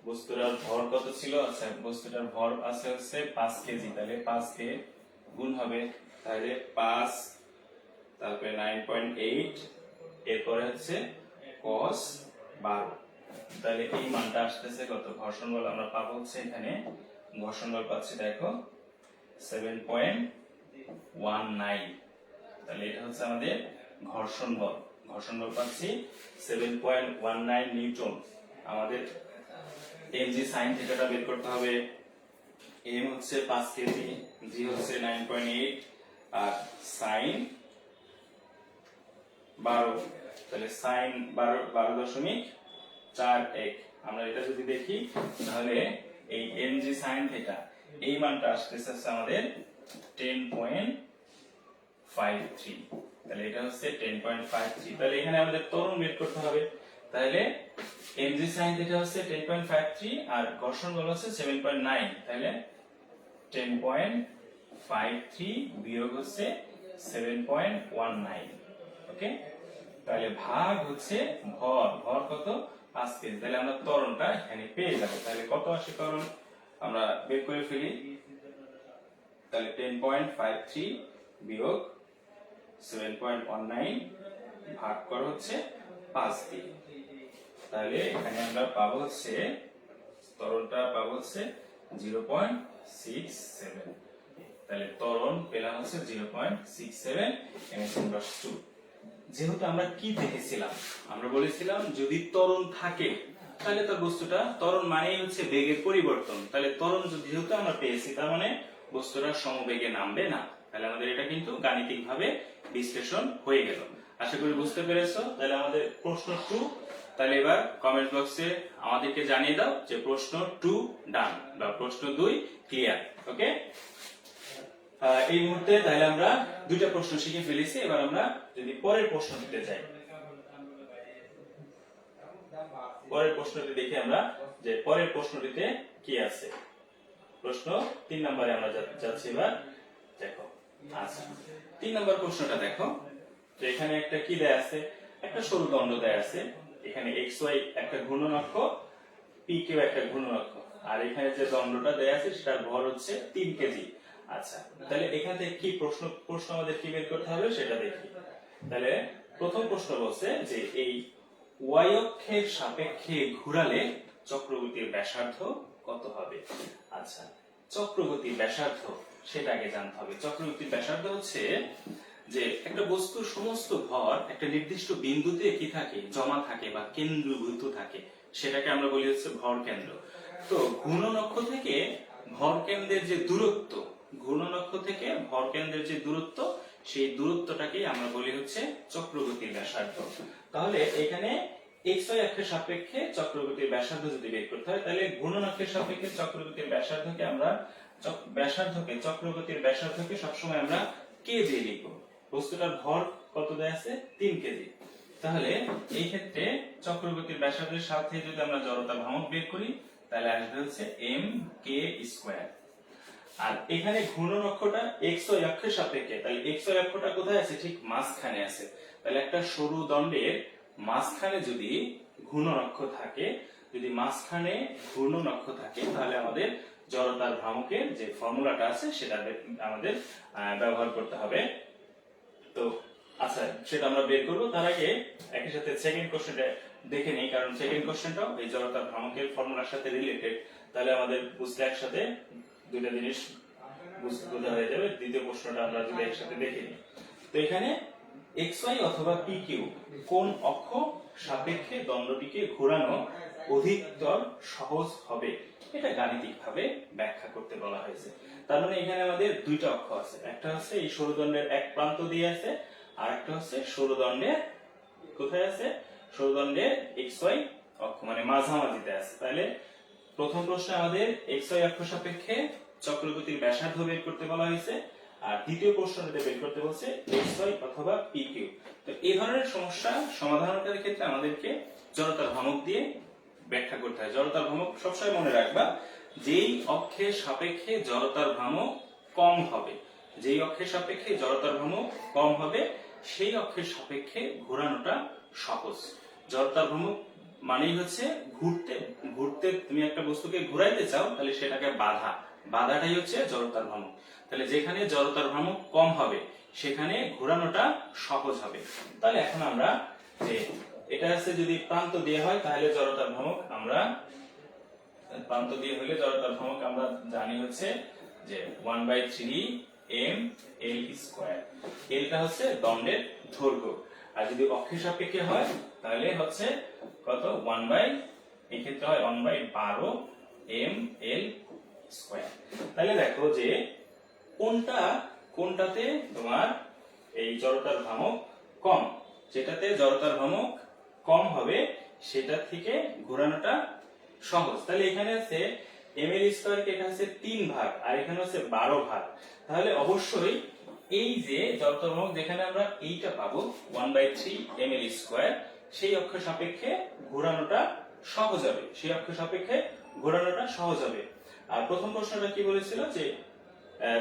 বস্তুটার ভর কত ছিল? আচ্ছা বস্তুটার ভর আছে হচ্ছে 5 কেজি, তাহলে 5 কে গুণ হবে তাহলে 5, তারপরে 9.8, এরপরে হচ্ছে cos 12। তাহলে এই মানটা আসতেছে কত? ঘর্ষণ বল আমরা পাবো হচ্ছে এখানে, ঘর্ষণ বল পাচ্ছি দেখো 7.19। তাহলে এটা হচ্ছে আমাদের ঘর্ষণ বল। ঘর্ষণ বল পাচ্ছি 7.19 নিউটন। আমাদের mg sin থিটাটা বের করতে হবে। m হচ্ছে 5 কেজি, g হচ্ছে 9.8 আর sin 12। তাহলে sin 12.41। আমরা এটা যদি দেখি তাহলে এই mg sin থিটা এই মানটা আসতেছে আমাদের 10.53। তাহলে এটা হচ্ছে 10.53। তাহলে এখানে আমাদের ত্বরণ বের করতে হবে। তাহলে mg sin থিটা হচ্ছে 10.53 আর ঘর্ষণ বল হচ্ছে 7.9। তাহলে 10.53 বিয়োগ হচ্ছে 7.19। ওকে, তাহলে ভাগ হচ্ছে ভর। ভর কত? 5 কেজি। তাহলে আমরা ত্বরণটা এখানে পেয়ে যাব। তাহলে কত আসে ত্বরণ আমরা বের করে ফেলি। তাহলে 10.53 বিয়োগ 7.19 ভাগ করা হচ্ছে 5 দিয়ে। তাহলে এখানে আমরা পাবো হচ্ছে ত্বরণটা পাবো হচ্ছে 0.67। তাহলে ত্বরণ পেলাম হচ্ছে 0.67 msn/2। যেহেতু আমরা কি দেখেছিলাম, আমরা বলেছিলাম যদি ত্বরণ থাকে তাহলে তার বস্তুটা, ত্বরণ মানেই হচ্ছে বেগের পরিবর্তন। তাহলে ত্বরণ যেহেতু আমরা পেয়েছি তার মানে বস্তুটা সমবেগে নামবে না। তাহলে আমাদের এটা কিন্তু গাণিতিকভাবে বিশ্লেষণ হয়ে গেল। আশা করি বুঝতে পেরেছো। তাহলে আমাদের প্রশ্ন 2, তাহলে এবার কমেন্ট বক্সে আমাদেরকে জানিয়ে দাও যে প্রশ্ন 2 ডান বা প্রশ্ন 2 ক্লিয়ার। ওকে, এই মুহূর্তে তাহলে আমরা দুইটা প্রশ্ন শিখে ফেলেছি। এবার আমরা যদি পরের প্রশ্নটিতে যাই, পরের প্রশ্নটি দেখি আমরা যে পরের প্রশ্নটিতে কি আছে। প্রশ্ন 3 নম্বরে আমরা যাচ্ছি এবার। দেখো, আচ্ছা 3 নম্বর প্রশ্নটা দেখো, যে এখানে একটা কি দেয়া আছে, একটা সরু দণ্ড দেয়া আছে। এখানে xy একটা ঘূর্ণন-অক্ষ, pq একটা ঘূর্ণন-অক্ষ, আর এখানে যে দণ্ডটা দেয়া আছে সেটার ভর হচ্ছে 3 কেজি। আচ্ছা, তাহলে এখান থেকে কি প্রশ্ন আমাদের কি বের করতে হবে সেটা দেখি। তাহলে প্রথম প্রশ্ন বলছে যে এই y অক্ষের সাপেক্ষে ঘোরালে চক্রগতির ব্যাসার্ধ কত হবে। আচ্ছা, চক্রগতির ব্যাসার্ধ সেটা আগে জানতে হবে। চক্রগতির ব্যাসার্ধ হচ্ছে যে একটা বস্তুর সমস্ত ভর একটা নির্দিষ্ট বিন্দুতে কি থাকে, জমা থাকে বা কেন্দ্রীভূত থাকে, সেটাকে আমরা বলি হচ্ছে ভর কেন্দ্র। তো ঘূর্ণন-অক্ষ থেকে ভর কেন্দ্রের যে দূরত্ব, ঘূর্ণন-অক্ষ থেকে ভর কেন্দ্রের যে দূরত্ব, সেই দূরত্বটাকেই আমরা বলি হচ্ছে চক্রগতির ব্যাসার্ধ। তাহলে এখানে xy অক্ষের সাপেক্ষে চক্রগতির ব্যাসার্ধ যদি বের করতে হয়, তাহলে ঘূর্ণন-অক্ষের সাপেক্ষে চক্রগতির ব্যাসার্ধকে আমরা চক্রগতির ব্যাসার্ধকে সবসময় আমরা কে দিয়ে লিখব। বস্তুটার ভর কত দেয়া আছে? 3 কেজি। তাহলে এই ক্ষেত্রে চক্রগতির ব্যাসার্ধের সাথে যদি আমরা জড়তা ভ্রামক বের করি তাহলে আসবে হচ্ছে mk²। আর এখানে ঘূর্ণন অক্ষটা xy অক্ষের সাপেক্ষে, তাহলে xy অক্ষটা কোথায় আছে? ঠিক মাঝখানে আছে। তাহলে একটা সরু দণ্ডের মাঝখানে যদি ঘূর্ণন অক্ষ থাকে, তাহলে আমাদের জড়তার ভ্রামকের যে ফর্মুলাটা আছে সেটা আমাদের ব্যবহার করতে হবে। তো আচ্ছা, সেটা আমরা বের করব। তার আগে একই সাথে সেকেন্ড কোশ্চেনটা দেখে নেই, কারণ সেকেন্ড কোশ্চেনটাও এই জড়তার ভ্রামকের ফর্মুলার সাথে রিলেটেড। তাহলে আমাদের বুঝতে একসাথে দুইটা জিনিস বোঝা হয়ে যাবে। দ্বিতীয় প্রশ্নটা আমরা যদি একসাথে দেখে নিই, তো এখানে xy অথবা pq কোন অক্ষ সাপেক্ষে দণ্ডটিকে ঘোরানো অধিকতর সহজ হবে, এটা গাণিতিকভাবে ব্যাখ্যা করতে বলা হয়েছে। তার মানে এখানে আমাদের দুইটা অক্ষ আছে, একটা হচ্ছে এই সরুদণ্ডের এক প্রান্ত দিয়ে আছে, আর একটা হচ্ছে সরুদণ্ডের কোথায় আছে? সরুদণ্ডের xy অক্ষ মানে মাঝামাঝিতে আছে। তাহলে প্রথম প্রশ্নে আমাদের xy অক্ষ সাপেক্ষে চক্রগতির ব্যাসার্ধ বের করতে বলা হয়েছে, আর দ্বিতীয় প্রশ্নটিতে বের করতে বলছে xy অথবা pq। তো এই ধরনের সমস্যা সমাধানের ক্ষেত্রে আমাদেরকে জড়তার ভ্রামক দিয়ে ব্যাখ্যা করতে হয়। জড়তার ভ্রামক সবসময় মনে রাখবা, যেই অক্ষের সাপেক্ষে জড়তার ভ্রামক কম হবে, যেই অক্ষের সাপেক্ষে জড়তার ভ্রামক কম হবে সেই অক্ষের সাপেক্ষে ঘোরানোটা সহজ। জড়তার ভ্রামক মানেই হচ্ছে ঘুরতে তুমি একটা বস্তুকে ঘুরাইতে চাও, তাহলে সেটাকে বাধা, বাধাটাই হচ্ছে জড়তার ভ্রামক। তাহলে যেখানে জড়তার ভ্রামক কম হবে সেখানে ঘোরানোটা সহজ হবে। তাহলে এখন আমরা যে এটা আছে যদি প্রান্ত দিয়ে হয় তাহলে জড়তার ভ্রামক আমরা প্রান্ত দিয়ে হলে জড়তার ভ্রামক আমরা জানি হচ্ছে যে 1/3 ml²। এলটা হচ্ছে দণ্ডের দৈর্ঘ্য, আর যদি অক্ষের সাপেক্ষে হয় তাহলে হচ্ছে কত 1 এক্ষেত্রে হয় 1/12 ml²। তাহলে দেখো যে কোনটাতে তোমার এই জড়তার ভ্রামক কম, যেটাতে জড়তার ভ্রামক কম হবে সেটা থেকে ঘোরানোটা সহজ। তাহলে এখানে আছে ml² কে এটা হচ্ছে 3 ভাগ আর এখানে হচ্ছে 12 ভাগ। তাহলে অবশ্যই এই যে জড়তার ভ্রামক যেখানে আমরা এইটা পাবো 1/3 ml², সেই অক্ষ সাপেক্ষে ঘোরানোটা সহজ হবে, সেই অক্ষ সাপেক্ষে ঘোরানোটা সহজ হবে। আর প্রথম প্রশ্নটা কি বলেছিল যে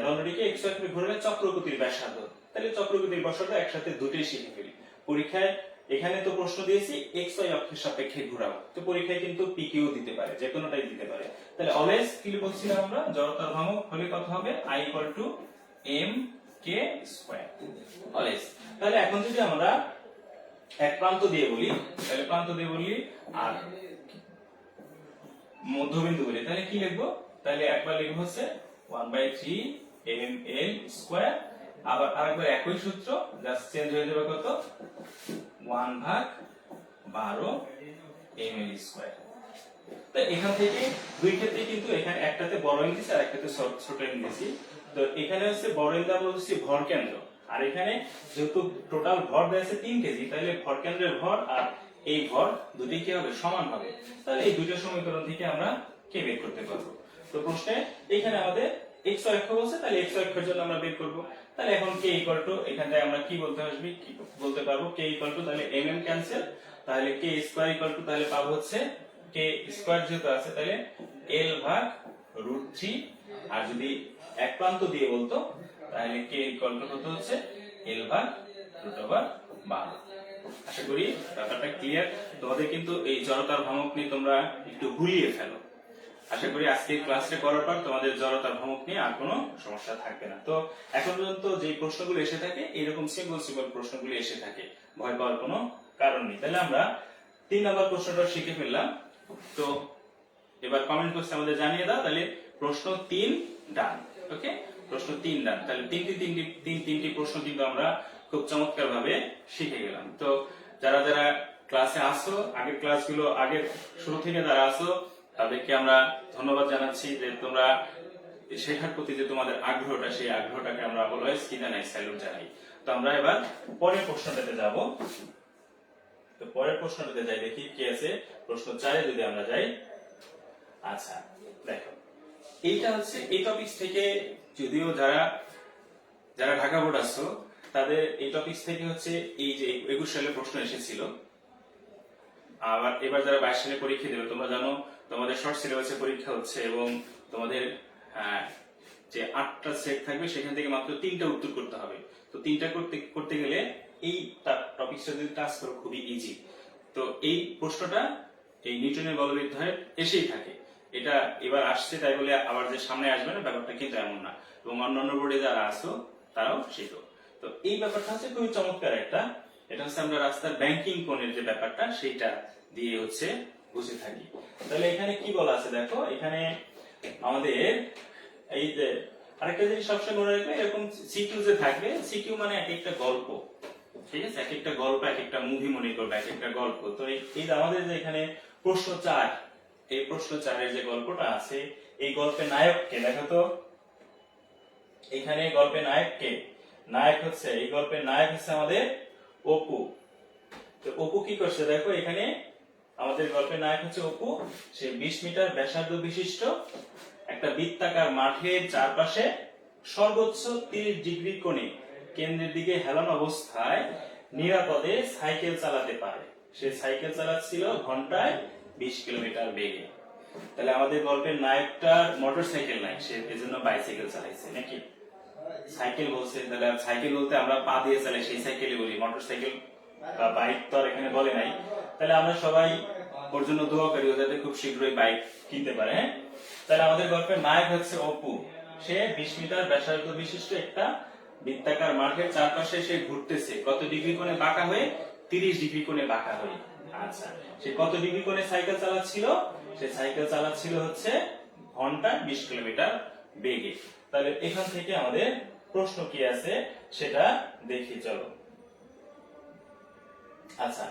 দণ্ডটিকে x অক্ষে ঘোরালে চক্রগতির ব্যাসার্ধ। তাহলে চক্রগতির ব্যাসার্ধ একসাথে দুটোই শিখে ফেলি। পরীক্ষায় এখানে তো প্রশ্ন দিয়েছি xy অক্ষের সাপেক্ষে ঘোরাও, তো পরীক্ষায় কিন্তু পিকিউ দিতে পারে, যে কোনোটাই দিতে পারে। তাহলে অলওয়েজ কি বলছিলাম আমরা, জড়তার ভ্রামক হলে কত হবে I = mk², অলওয়েজ। তাহলে এখন যদি আমরা এক প্রান্ত দিয়ে বলি, তাহলে প্রান্ত দিয়ে বলি আর মধ্যবিন্দু বলি, তাহলে কি লিখবো? তাহলে একবার লিখবো হচ্ছে 1/3 ml², আবার আরেকবার একই সূত্র, জাস্ট চেঞ্জ হয়ে যাবে কত 1/12 ml²। তো এখান থেকে দুই ক্ষেত্রে কিন্তু এখানে একটাতে বড় ইংলিশ আর একটাতে ছোট ইংলিশ। তো এখানে হচ্ছে বড় ইংলিশ বলছি ভর কেন্দ্র, আর এখানে যেহেতু টোটাল ভর দেয়া আছে 3 কেজি, তাহলে ভর কেন্দ্রের ভর আর এই ভর দুটি কি হবে, সমান হবে। তাহলে এই দুটো সমীকরণ থেকে আমরা কে বের করতে পারবো। তো প্রশ্নে এখানে আমাদের x অক্ষ বলছে, তাহলে x অক্ষের জন্য আমরা বের করব। তাহলে এখন k = এখানে আমরা কি বলতে আসবে, কি বলতে পারবো, k = তাহলে mm ক্যান্সেল, তাহলে k² তাহলে পাবো হচ্ছে k² যেহেতু আছে তাহলে l/√3, আর যদি এক প্রান্ত দিয়ে বলতো তাহলে k কত হচ্ছে l/√12। আশা করি ব্যাপারটা ক্লিয়ার। তোমাদের কিন্তু এই জড়তার ভ্রামক নিয়ে তোমরা একটু গুলিয়ে ফেলো। আশা করি আজকে ক্লাসটা করার পর তোমাদের জড়তার ভ্রামক নিয়ে আর কোনো সমস্যা থাকবে না। তো এখন পর্যন্ত যে প্রশ্নগুলো এসে থাকে এরকম সিম্পল প্রশ্নগুলো এসে থাকে, ভয় পাওয়ার কোনো কারণ নেই। তাহলে আমরা 3 নম্বর প্রশ্নটা শিখে ফেললাম। তো এবার কমেন্ট বক্সে আমাদের জানিয়ে দাও তাহলে প্রশ্ন 3 ডান। ওকে, প্রশ্ন 3 ডান। তাহলে তিনটি প্রশ্ন কিন্তু আমরা খুব চমৎকার ভাবে শিখে গেলাম। তো যারা যারা ক্লাসে আসো, আগের ক্লাসগুলো আগের শুরু থেকে যারা আসো তাদেরকে আমরা ধন্যবাদ জানাচ্ছি যে তোমরা শেখার প্রতি যে তোমাদের আগ্রহটা, সেই আগ্রহটাকে আমরা অলওয়েজ কি জানাই, স্যালুট জানাই। তো আমরা এবার পরের প্রশ্নটাতে যাব। তো পরের প্রশ্নটাতে যাই, দেখি কি আছে প্রশ্ন 4-এ যদি আমরা যাই। আচ্ছা দেখো, এইটা হচ্ছে এই টপিক থেকে, যদিও যারা ঢাকা বোর্ড আসছো তাদের এই টপিক থেকে হচ্ছে এই যে 21 সালে প্রশ্ন এসেছিল। আবার এবার যারা 22 সালে পরীক্ষা দেবে, তোমরা জানো তোমাদের শর্ট সিলেবাসে পরীক্ষা হচ্ছে এবং তোমাদের যে 8টা সেট থাকবে সেখান থেকে মাত্র 3টা উত্তর করতে হবে। তো 3টা করতে গেলে এই টপিকটা যদি টাচ করো খুবই ইজি। তো এই প্রশ্নটা এই নিউটনের বলবিদ্যায় এসেই থাকে, এটা এবার আসছে তাই বলে আবার যে সামনে আসবে না ব্যাপারটা কিন্তু এমন না, এবং অন্যান্য বোর্ডে যারা আসো তারাও শেখো। তো এই ব্যাপারটা হচ্ছে খুবই চমৎকার একটা, এটা হচ্ছে আমরা রাস্তার ব্যাংকিং কোণের যে ব্যাপারটা সেইটা দিয়ে হচ্ছে বুঝে থাকি। তাহলে এখানে কি বলা আছে দেখো, এখানে আমাদের এই যে আরেকটা জিনিস সবসময় মনে রাখবে, এরকম সিকিউ যে থাকবে, সিকিউ মানে এক একটা গল্প, ঠিক আছে, এক একটা গল্প, এক একটা মুভি মনে করবে, এক একটা গল্প। তো এই আমাদের যে এখানে প্রশ্ন 4, এই প্রশ্ন 4-এর যে গল্পটা আছে, এই গল্পের নায়ককে দেখো তো, এখানে গল্পের নায়ককে, নায়ক হচ্ছে, এই গল্পের নায়ক হচ্ছে আমাদের অপু। তো অপু কি করছে দেখো, এখানে আমাদের গল্পের নায়ক হচ্ছে অপু। সে 20 মিটার ব্যাসার্ধ বিশিষ্ট একটা বৃত্তাকার মাঠের চারপাশে সর্বোচ্চ 30 ডিগ্রি কোণে কেন্দ্রের দিকে হেলান অবস্থায় নিরাপদে সাইকেল চালাতে পারে। সে সাইকেল চালাচ্ছিল ঘন্টায় 20 কিলোমিটার বেগে। তাহলে আমাদের গল্পের নায়কটার মোটরসাইকেল নাই, সে এজন্য বাইসাইকেল চালাইছে নাকি, সাইকেল বলছে। তাহলে সাইকেল বলতে আমরা পা দিয়ে চালাই সেই সাইকেলই বলি, মোটরসাইকেল বা বাইক তো আর এখানে বলে নাই। তাহলে আমরা সবাই ওর জন্য দোয়া করি ও যাতে খুব শীঘ্রই বাইক কিনতে পারে। হ্যাঁ, তাহলে আমাদের গল্পের নায়ক হচ্ছে অপু। সে 20 মিটার ব্যাসার্ধ বিশিষ্ট একটা বৃত্তাকার মাঠের চারপাশে সে ঘুরতেছে কত ডিগ্রি কোণে বাঁকা হয়ে, 30 ডিগ্রি কোণে বাঁকা হয়ে। আচ্ছা, সে কত ডিগ্রি কোণে সাইকেল চালাচ্ছিল? সে সাইকেল চালাচ্ছিল হচ্ছে ঘন্টায় 20 কিলোমিটার বেগে। তাহলে এখান থেকে আমাদের প্রশ্ন কি আছে সেটা দেখি, চলো। আচ্ছা,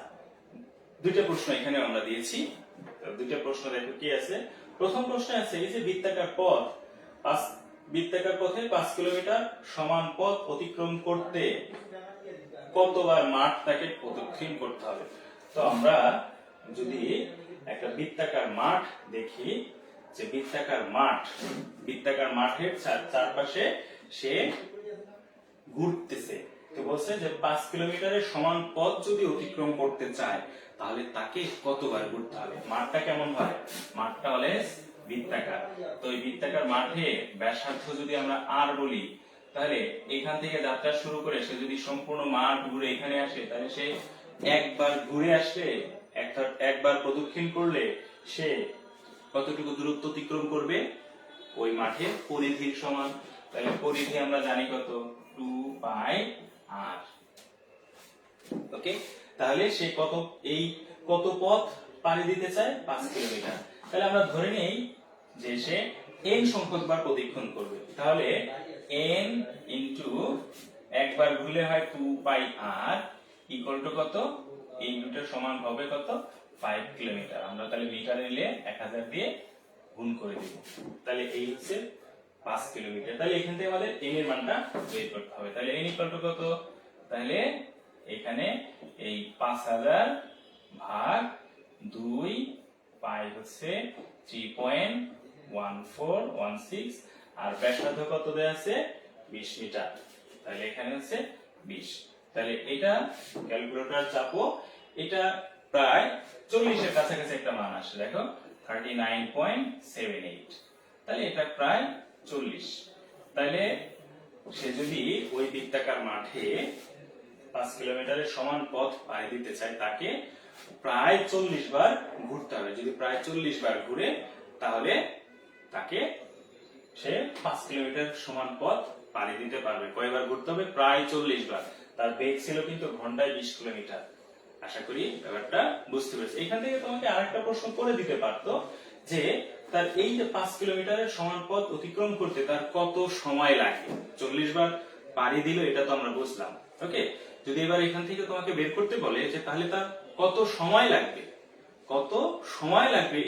দুইটা প্রশ্ন এখানে আমরা দিয়েছি। দুইটা প্রশ্ন দেখো কি আছে। প্রথম প্রশ্ন আছে এই যে বৃত্তাকার পথ, বৃত্তাকার পথে 5 কিলোমিটার সমান পথ অতিক্রম করতে কতবার মাঠ তাকে প্রদক্ষিণ করতে হবে। তো আমরা যদি একটা বৃত্তাকার মাঠ দেখি, যে বৃত্তাকার মাঠের চারপাশে সে ঘুরতেছে, তো বলছে যে 5 কিলোমিটারের সমান পথ যদি অতিক্রম করতে চায় তাহলে তাকে কতবার ঘুরতে হবে। মাঠটা কেমন হয়? মাঠটা হলে বৃত্তাকার। তো এই বৃত্তাকার মাঠে ব্যাসার্ধ যদি আমরা আর বলি, তাহলে এখান থেকে যাত্রা শুরু করে সে যদি সম্পূর্ণ মাঠ ঘুরে এখানে আসে, তাহলে সে একবার ঘুরে আসলে, একবার প্রদক্ষিণ করলে সে কতটুকু দূরত্ব অতিক্রম করবে? ওই মাঠের পরিধির সমান। তাহলে পরিধি আমরা জানি কত, 2 পাই আর। ওকে, তাহলে সে কত পথ পাড়ি দিতে চায়? 5 কিলোমিটার। তাহলে আমরা ধরে নেই যে সে n সংখ্যক বার প্রদক্ষিণ করবে। তাহলে n ইনটু একবার ঘুরলে হয় 2 পাই আর ইকুয়াল টু কত? এই দুটোর সমান হবে কত? 5 কিলোমিটার। আমরা তাহলে মিটার নিলে 1000 দিয়ে গুণ করে দিব। তাহলে এই হচ্ছে 5 কিলোমিটার। তাহলে এখান থেকে আমাদের n এর মানটা বের করতে হবে। তাহলে n ইকুয়াল টু কত? তাহলে এখানে এই 5000 ভাগ 2 পাই হচ্ছে 3.1416 আর ব্যাসার্ধ কত দেয়া আছে? 20 মিটার। তাহলে এখানে হচ্ছে 20। তাহলে এটা ক্যালকুলেটর চাপো, এটা প্রায় 40 এর কাছাকাছি একটা মান আসে। দেখো 39.78। তাহলে এটা প্রায় 40। তাহলে সে যদি ওই বৃত্তাকার মাঠে 5 কিলোমিটারের সমান পথ পাড়ি দিতে চায়, তাকে প্রায় 40 বার ঘুরতে হবে। যদি প্রায় 40 বার ঘুরে, তাহলে তাকে সে 5 কিলোমিটার সমান পথ পাড়ি দিতে পারবে। কয়বার ঘুরতে হবে? প্রায় 40 বার। তার বেগ ছিল কিন্তু ঘন্টায় 20 কিলোমিটার। আশা করি ব্যাপারটা বুঝতে পেরেছি। এখান থেকে তোমাকে আরেকটা প্রশ্ন করে দিতে পারতো যে তার এই যে 5 কিলোমিটারের সমান পথ অতিক্রম করতে তার কত সময় লাগে। 40 বার পাড়ি দিল, এটা তো আমরা বুঝলাম। ওকে, যদি এবার এখান থেকে তোমাকে বের করতে বলে যে তাহলে তার কত সময় লাগবে,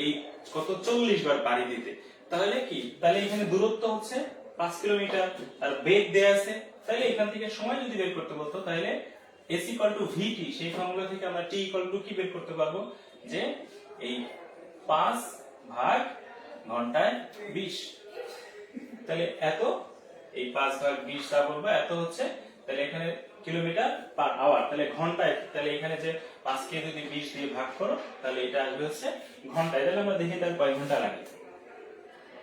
এই কত 40 বার পাড়ি দিতে, তাহলে কি? তাহলে এখানে দূরত্ব হচ্ছে 5 কিলোমিটার, আর বেগ দেয়া আছে। তাহলে এখান থেকে সময় যদি বের করতে বলতো, তাহলে s = vt, সেই ফর্মুলা থেকে আমরা t = কি বের করতে পারবো? যে এই 5 ভাগ ঘন্টায় 20। তাহলে এত, এই 5 ভাগ 20 টা বলবো এত হচ্ছে। তাহলে এখানে কিলোমিটার পার আওয়ার, তাহলে ঘন্টায়। তাহলে এখানে যে 5 কে যদি 20 দিয়ে ভাগ করো, তাহলে এটা আসবে হচ্ছে ঘন্টায়। তাহলে আমরা দেখি তার কয় ঘন্টা লাগে।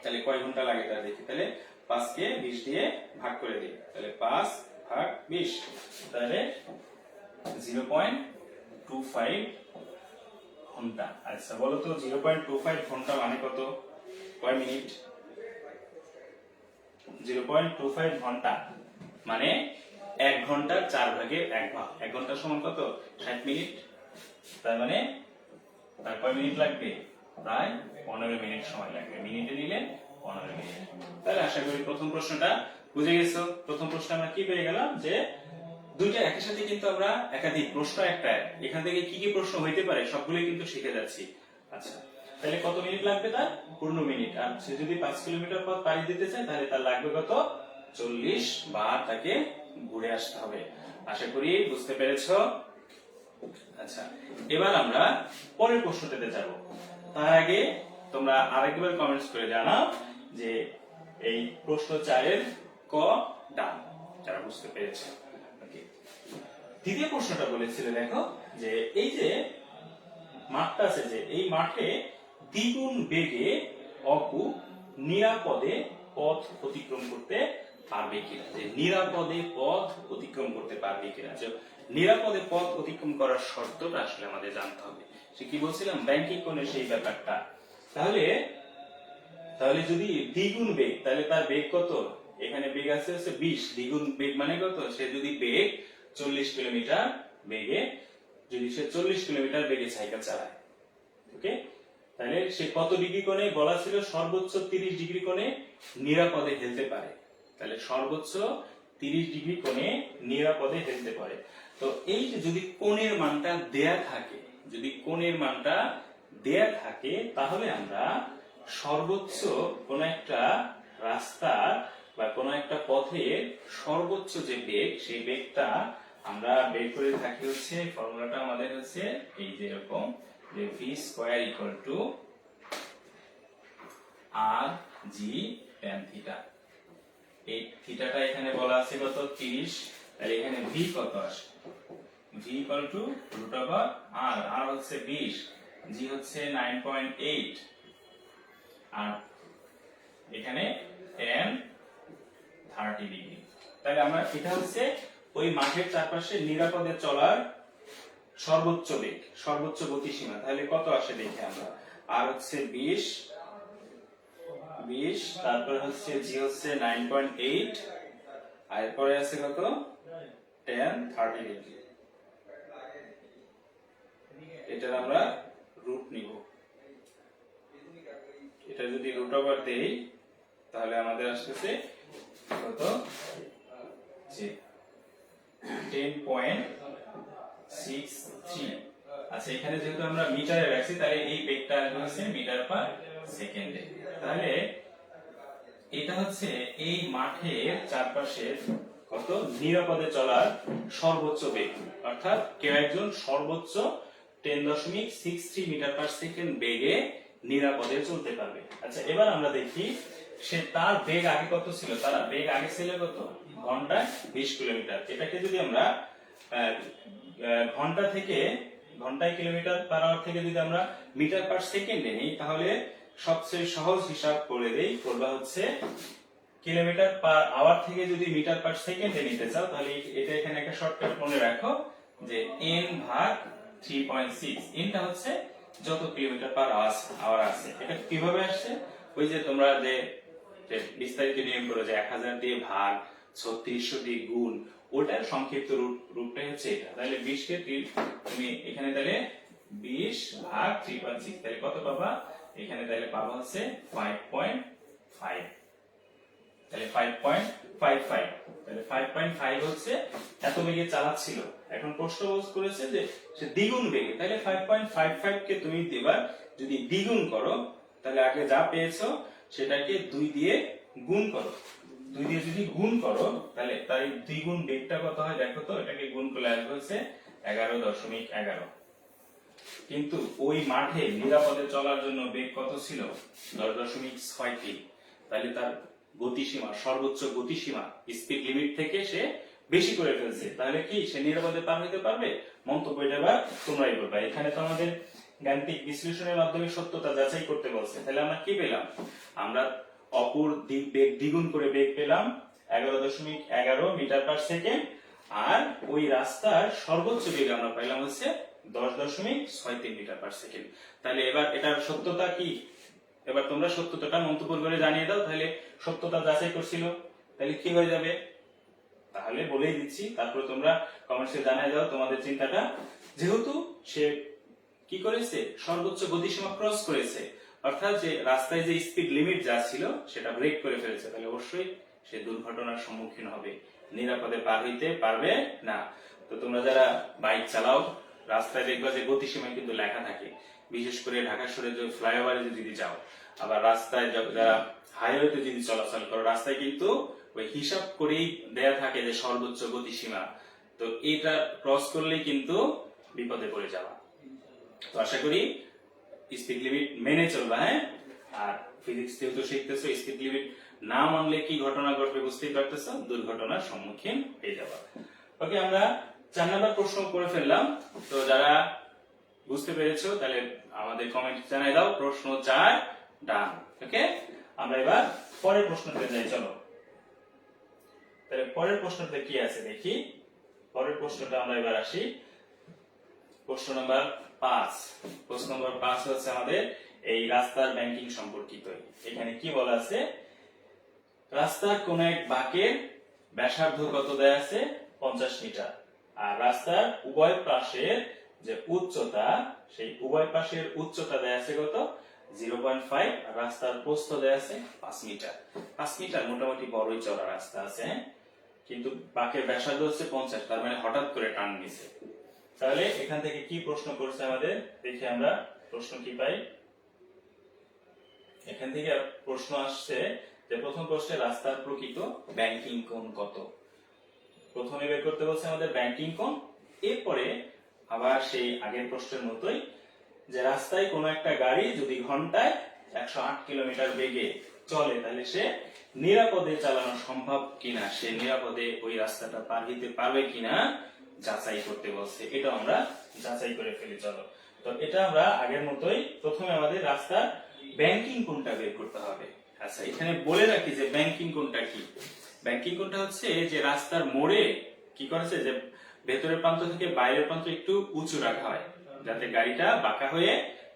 তাহলে কয় ঘন্টা লাগে তা দেখি। তাহলে 5 কে 20 দিয়ে ভাগ করে দিই। তাহলে 5 ভাগ 20, তাহলে 0.25 ঘন্টা। আচ্ছা বলো তো 0.25 ঘন্টা মানে কত? কয় মিনিট? 0.25 ঘন্টা মানে 1 ঘন্টার 4 ভাগের 1 ভাগ। 1 ঘন্টা সমান কত? 60 মিনিট। তার মানে তার কয় মিনিট লাগবে? প্রায় 15 মিনিট সময় লাগবে। মিনিটে নিলে 15 মিনিট। তাহলে আশা করি প্রথম প্রশ্নটা বুঝে গেছো। প্রথম প্রশ্ন আমরা কি পেয়ে গেলাম যে দুইটা একই সাথে কিন্তু আমরা একাধিক প্রশ্ন একটা, এখান থেকে কি কি প্রশ্ন হইতে পারে সবগুলোই কিন্তু শিখে যাচ্ছি। আচ্ছা, তাহলে কত মিনিট লাগবে? তার 15 মিনিট। আর সে যদি 5 কিলোমিটার পথ পাড়ি দিতে চায়, তাহলে তার লাগবে কত? 40 বার তাকে ঘুরে আসতে হবে। আশা করি বুঝতে পেরেছো। আচ্ছা, এবার আমরা পরের প্রশ্নটাতে যাব। তার আগে তোমরা আরেকবার কমেন্টস করে জানাও যে এই প্রশ্ন 4 এর ক ডান, যারা বুঝতে পেরেছে। ওকে, দ্বিতীয় প্রশ্নটা বলেছিল, দেখো যে এই যে মাঠটা আছে, যে এই মাঠে দ্বিগুণ বেগে অপু নিরাপদে পথ অতিক্রম করতে পারবে কিনা। যে নিরাপদে পথ অতিক্রম করতে পারবে পারবে কিনা, যে নিরাপদে পথ অতিক্রম করার শর্তটা আসলে আমাদের জানতে হবে। সে কি বলছিলাম, ব্যাংকিং কোণের সেই ব্যাপারটা। তাহলে তাহলে যদি দ্বিগুণ বেগ, তাহলে তার বেগ কত, এখানে বেগ আছে হচ্ছে 20, দ্বিগুণ বেগ মানে কত, সে যদি বেগ 40 কিলোমিটার বেগে, যদি সে 40 কিলোমিটার বেগে সাইকেল চালায়, ওকে, তাহলে সে কত ডিগ্রি কোণে বলা ছিল, সর্বোচ্চ 30 ডিগ্রি কোণে নিরাপদে হেলতে পারে। তাহলে সর্বোচ্চ 30 ডিগ্রি কোণে নিরাপদে হেলতে পারে। তো এই যে যদি কোণের মানটা দেয়া থাকে, যদি কোণের মানটা দেয়া থাকে, তাহলে আমরা সর্বোচ্চ কোন একটা রাস্তা বা কোন একটা পথের সর্বোচ্চ যে বেগ, সেই বেগটা আমরা বের করে থাকি হচ্ছে, ফর্মুলাটা আমাদের হচ্ছে এই যে এরকম, যে v square equal to r g tan theta. এই থিটাটা এখানে বলা আছে কত, 30, তাহলে এখানে v কত আসে, v equal to root over r, r হচ্ছে 20, g হচ্ছে 9.8, আর এখানে tan 30 ডিগ্রি। তাহলে আমরা এটা হচ্ছে ওই মাঠের চারপাশে নিরাপদে চলার সর্বোচ্চ বেগ, সর্বোচ্চ গতিসীমা। তাহলে কত আসে দেখি আমরা, আর হচ্ছে 20, তারপরে হচ্ছে জি হচ্ছে 9.8, আর এরপরে আছে কত, tan 30 ডিগ্রি। এটার আমরা রুট নিব, এটা যদি রুট ওভার দেই তাহলে আমাদের আসতেছে কত, 10.63। আচ্ছা, এখানে যেহেতু আমরা মিটারে রাখছি, তাহলে এই বেগটা হচ্ছে মিটার পার সেকেন্ডে। তাহলে এটা হচ্ছে এই মাঠের চারপাশে কত নিরাপদে চলার সর্বোচ্চ বেগ, অর্থাৎ কেউ একজন সর্বোচ্চ 10.63 মিটার পার সেকেন্ড বেগে নিরাপদে চলতে পারবে। আচ্ছা, এবার আমরা দেখি সে তার বেগ আগে কত ছিল, তার বেগ আগে ছিল কত, ঘন্টায় 20 কিলোমিটার। এটাকে যদি আমরা ঘন্টা থেকে, ঘন্টায় কিলোমিটার পার আওয়ার থেকে যদি আমরা মিটার পার সেকেন্ডে নিই, তাহলে সবচেয়ে সহজ হিসাব করে দেই, করবা হচ্ছে কিলোমিটার পার আওয়ার থেকে যদি মিটার পার সেকেন্ডে নিতে চাও, তাহলে এটা এখানে একটা শর্টকাট মনে রাখো, যে n ভাগ 3.6, nটা হচ্ছে যত কিলোমিটার পার আওয়ার আছে। এটা কিভাবে আসছে, ওই যে তোমরা যে বিস্তারিত নিয়ম করো, যে 1000 দিয়ে ভাগ, 3600 দিয়ে গুণ, ওটার সংক্ষিপ্ত রূপটাই হচ্ছে এটা। তাহলে 20 কে তুমি এখানে তাহলে 20 ভাগ 3.6, তাহলে কত পাবা, এখানে তাহলে পাবা হচ্ছে 5.5, তাহলে 5.55, তাহলে 5.5 হচ্ছে এত বেগে চালাচ্ছিল। এখন প্রশ্ন করেছে যে সে দ্বিগুণ বেগে, তাহলে 5.55 কে তুমি এবার যদি দ্বিগুণ করো, তাহলে আগে যা পেয়েছো সেটাকে 2 দিয়ে গুণ করো, 2 দিয়ে যদি গুণ করো, তাহলে তার দ্বিগুণ বেগটা কত হয় দেখো তো, এটাকে গুণ করলে আসবে হচ্ছে 11.11। কিন্তু ওই মাঠে নিরাপদে চলার জন্য বেগ কত ছিল, 10.63। তাহলে তার গতিসীমা, সর্বোচ্চ গতিসীমা, স্পিড লিমিট থেকে সে বেশি করে ফেলছে। তাহলে কি সে নিরাপদে পার হতে পারবে? মন্তব্যটা এবার তোমরাই করবে। এখানে তো আমাদের গাণিতিক বিশ্লেষণের মাধ্যমে সত্যতা যাচাই করতে বলছে। তাহলে আমরা কি পেলাম, আমরা অপর বেগ দ্বিগুণ করে বেগ পেলাম 11.11 মিটার পার সেকেন্ড, আর ওই রাস্তার সর্বোচ্চ বেগ আমরা পেলাম হচ্ছে 10.63 মিটার পার সেকেন্ড। তাহলে এবার এটার সত্যতা কি, এবার তোমরা সত্যতাটা মন্তব্য করে জানিয়ে দাও। তাহলে সত্যতা যাচাই করছিল, তাহলে কি হয়ে যাবে, তাহলে বলেই দিচ্ছি, তারপরে তোমরা কমেন্টসে জানিয়ে দাও তোমাদের চিন্তাটা। যেহেতু সে কি করেছে, সর্বোচ্চ গতিসীমা ক্রস করেছে, অর্থাৎ যে রাস্তায় যে স্পিড লিমিট যা ছিল সেটা ব্রেক করে ফেলেছে, তাহলে অবশ্যই সে দুর্ঘটনার সম্মুখীন হবে, নিরাপদে পার হইতে পারবে না। তো তোমরা যারা বাইক চালাও, রাস্তায় দেখবা যে গতিসীমা কিন্তু লেখা থাকে, বিশেষ করে ঢাকা শহরে যে ফ্লাইওভারে যদি যাও, আবার রাস্তায় যারা হাইওয়েতে যদি চলাচল করো, রাস্তায় কিন্তু ওই হিসাব করেই দেয়া থাকে যে সর্বোচ্চ গতিসীমা। তো এটা ক্রস করলেই কিন্তু বিপদে পড়ে যাওয়া। তো আশা করি স্পিড লিমিট মেনে চলবা, হ্যাঁ। আর ফিজিক্স যেহেতু শিখতেছো, স্পিড লিমিট না মানলে কি ঘটনা ঘটবে বুঝতেই পারতেছো, দুর্ঘটনার সম্মুখীন হয়ে যাবা। ওকে, আমরা 4 নম্বর প্রশ্ন করে ফেললাম। তো যারা বুঝতে পেরেছো তাহলে আমাদের কমেন্ট জানাই দাও, প্রশ্ন 4 ডান। ওকে, আমরা এবার পরের প্রশ্নতে যাই। চলো, তাহলে পরের প্রশ্নতে কি আছে দেখি। পরের প্রশ্নটা আমরা এবার আসি। প্রশ্ন নাম্বার 5। প্রশ্ন নাম্বার 5 হচ্ছে আমাদের এই রাস্তার ব্যাংকিং সম্পর্কিত। এখানে কি বলা আছে, রাস্তার কোন এক বাঁকের ব্যাসার্ধ কত দেয়া আছে 50 মিটার, আর রাস্তার উভয় পাশের যে উচ্চতা, সেই উভয় পাশের উচ্চতা দেয়া আছে কত 0.5, আর রাস্তার প্রস্থ দেয়া আছে 5 মিটার। 5 মিটার মোটামুটি বড়ই চড়া রাস্তা আছে, কিন্তু বাঁকের ব্যাসার্ধ হচ্ছে 50, তার মানে হঠাৎ করে টান নিছে। তাহলে এখান থেকে কি প্রশ্ন করছে আমাদের, দেখি আমরা প্রশ্ন কি পাই। এখান থেকে প্রশ্ন আসছে যে প্রথম প্রশ্নে রাস্তার প্রকৃত ব্যাংকিং কোণ কত। প্রথমে বের করতে বলছে আমাদের ব্যাংকিং কোণ, এরপরে আবার সেই আগের প্রশ্নের মতোই যে রাস্তায় কোনো একটা গাড়ি যদি ঘন্টায় 108 কিলোমিটার বেগে চলে, তাহলে সে নিরাপদে চালানো সম্ভব কিনা, সে নিরাপদে ওই রাস্তাটা পার হইতে পারবে কিনা যাচাই করতে বলছে। এটা আমরা যাচাই করে ফেলি, চলো। তো এটা আমরা আগের মতোই প্রথমে আমাদের রাস্তার ব্যাংকিং কোণটা বের করতে হবে। আচ্ছা, এখানে বলে রাখি যে ব্যাংকিং কোণটা কি। ব্যাংকিং কোণটা হচ্ছে যে রাস্তার মোড়ে কি করেছে, যে ভেতরের প্রান্ত থেকে বাইরের প্রান্ত একটু উঁচু রাখা হয়, যাতে গাড়িটা বাঁকা হয়ে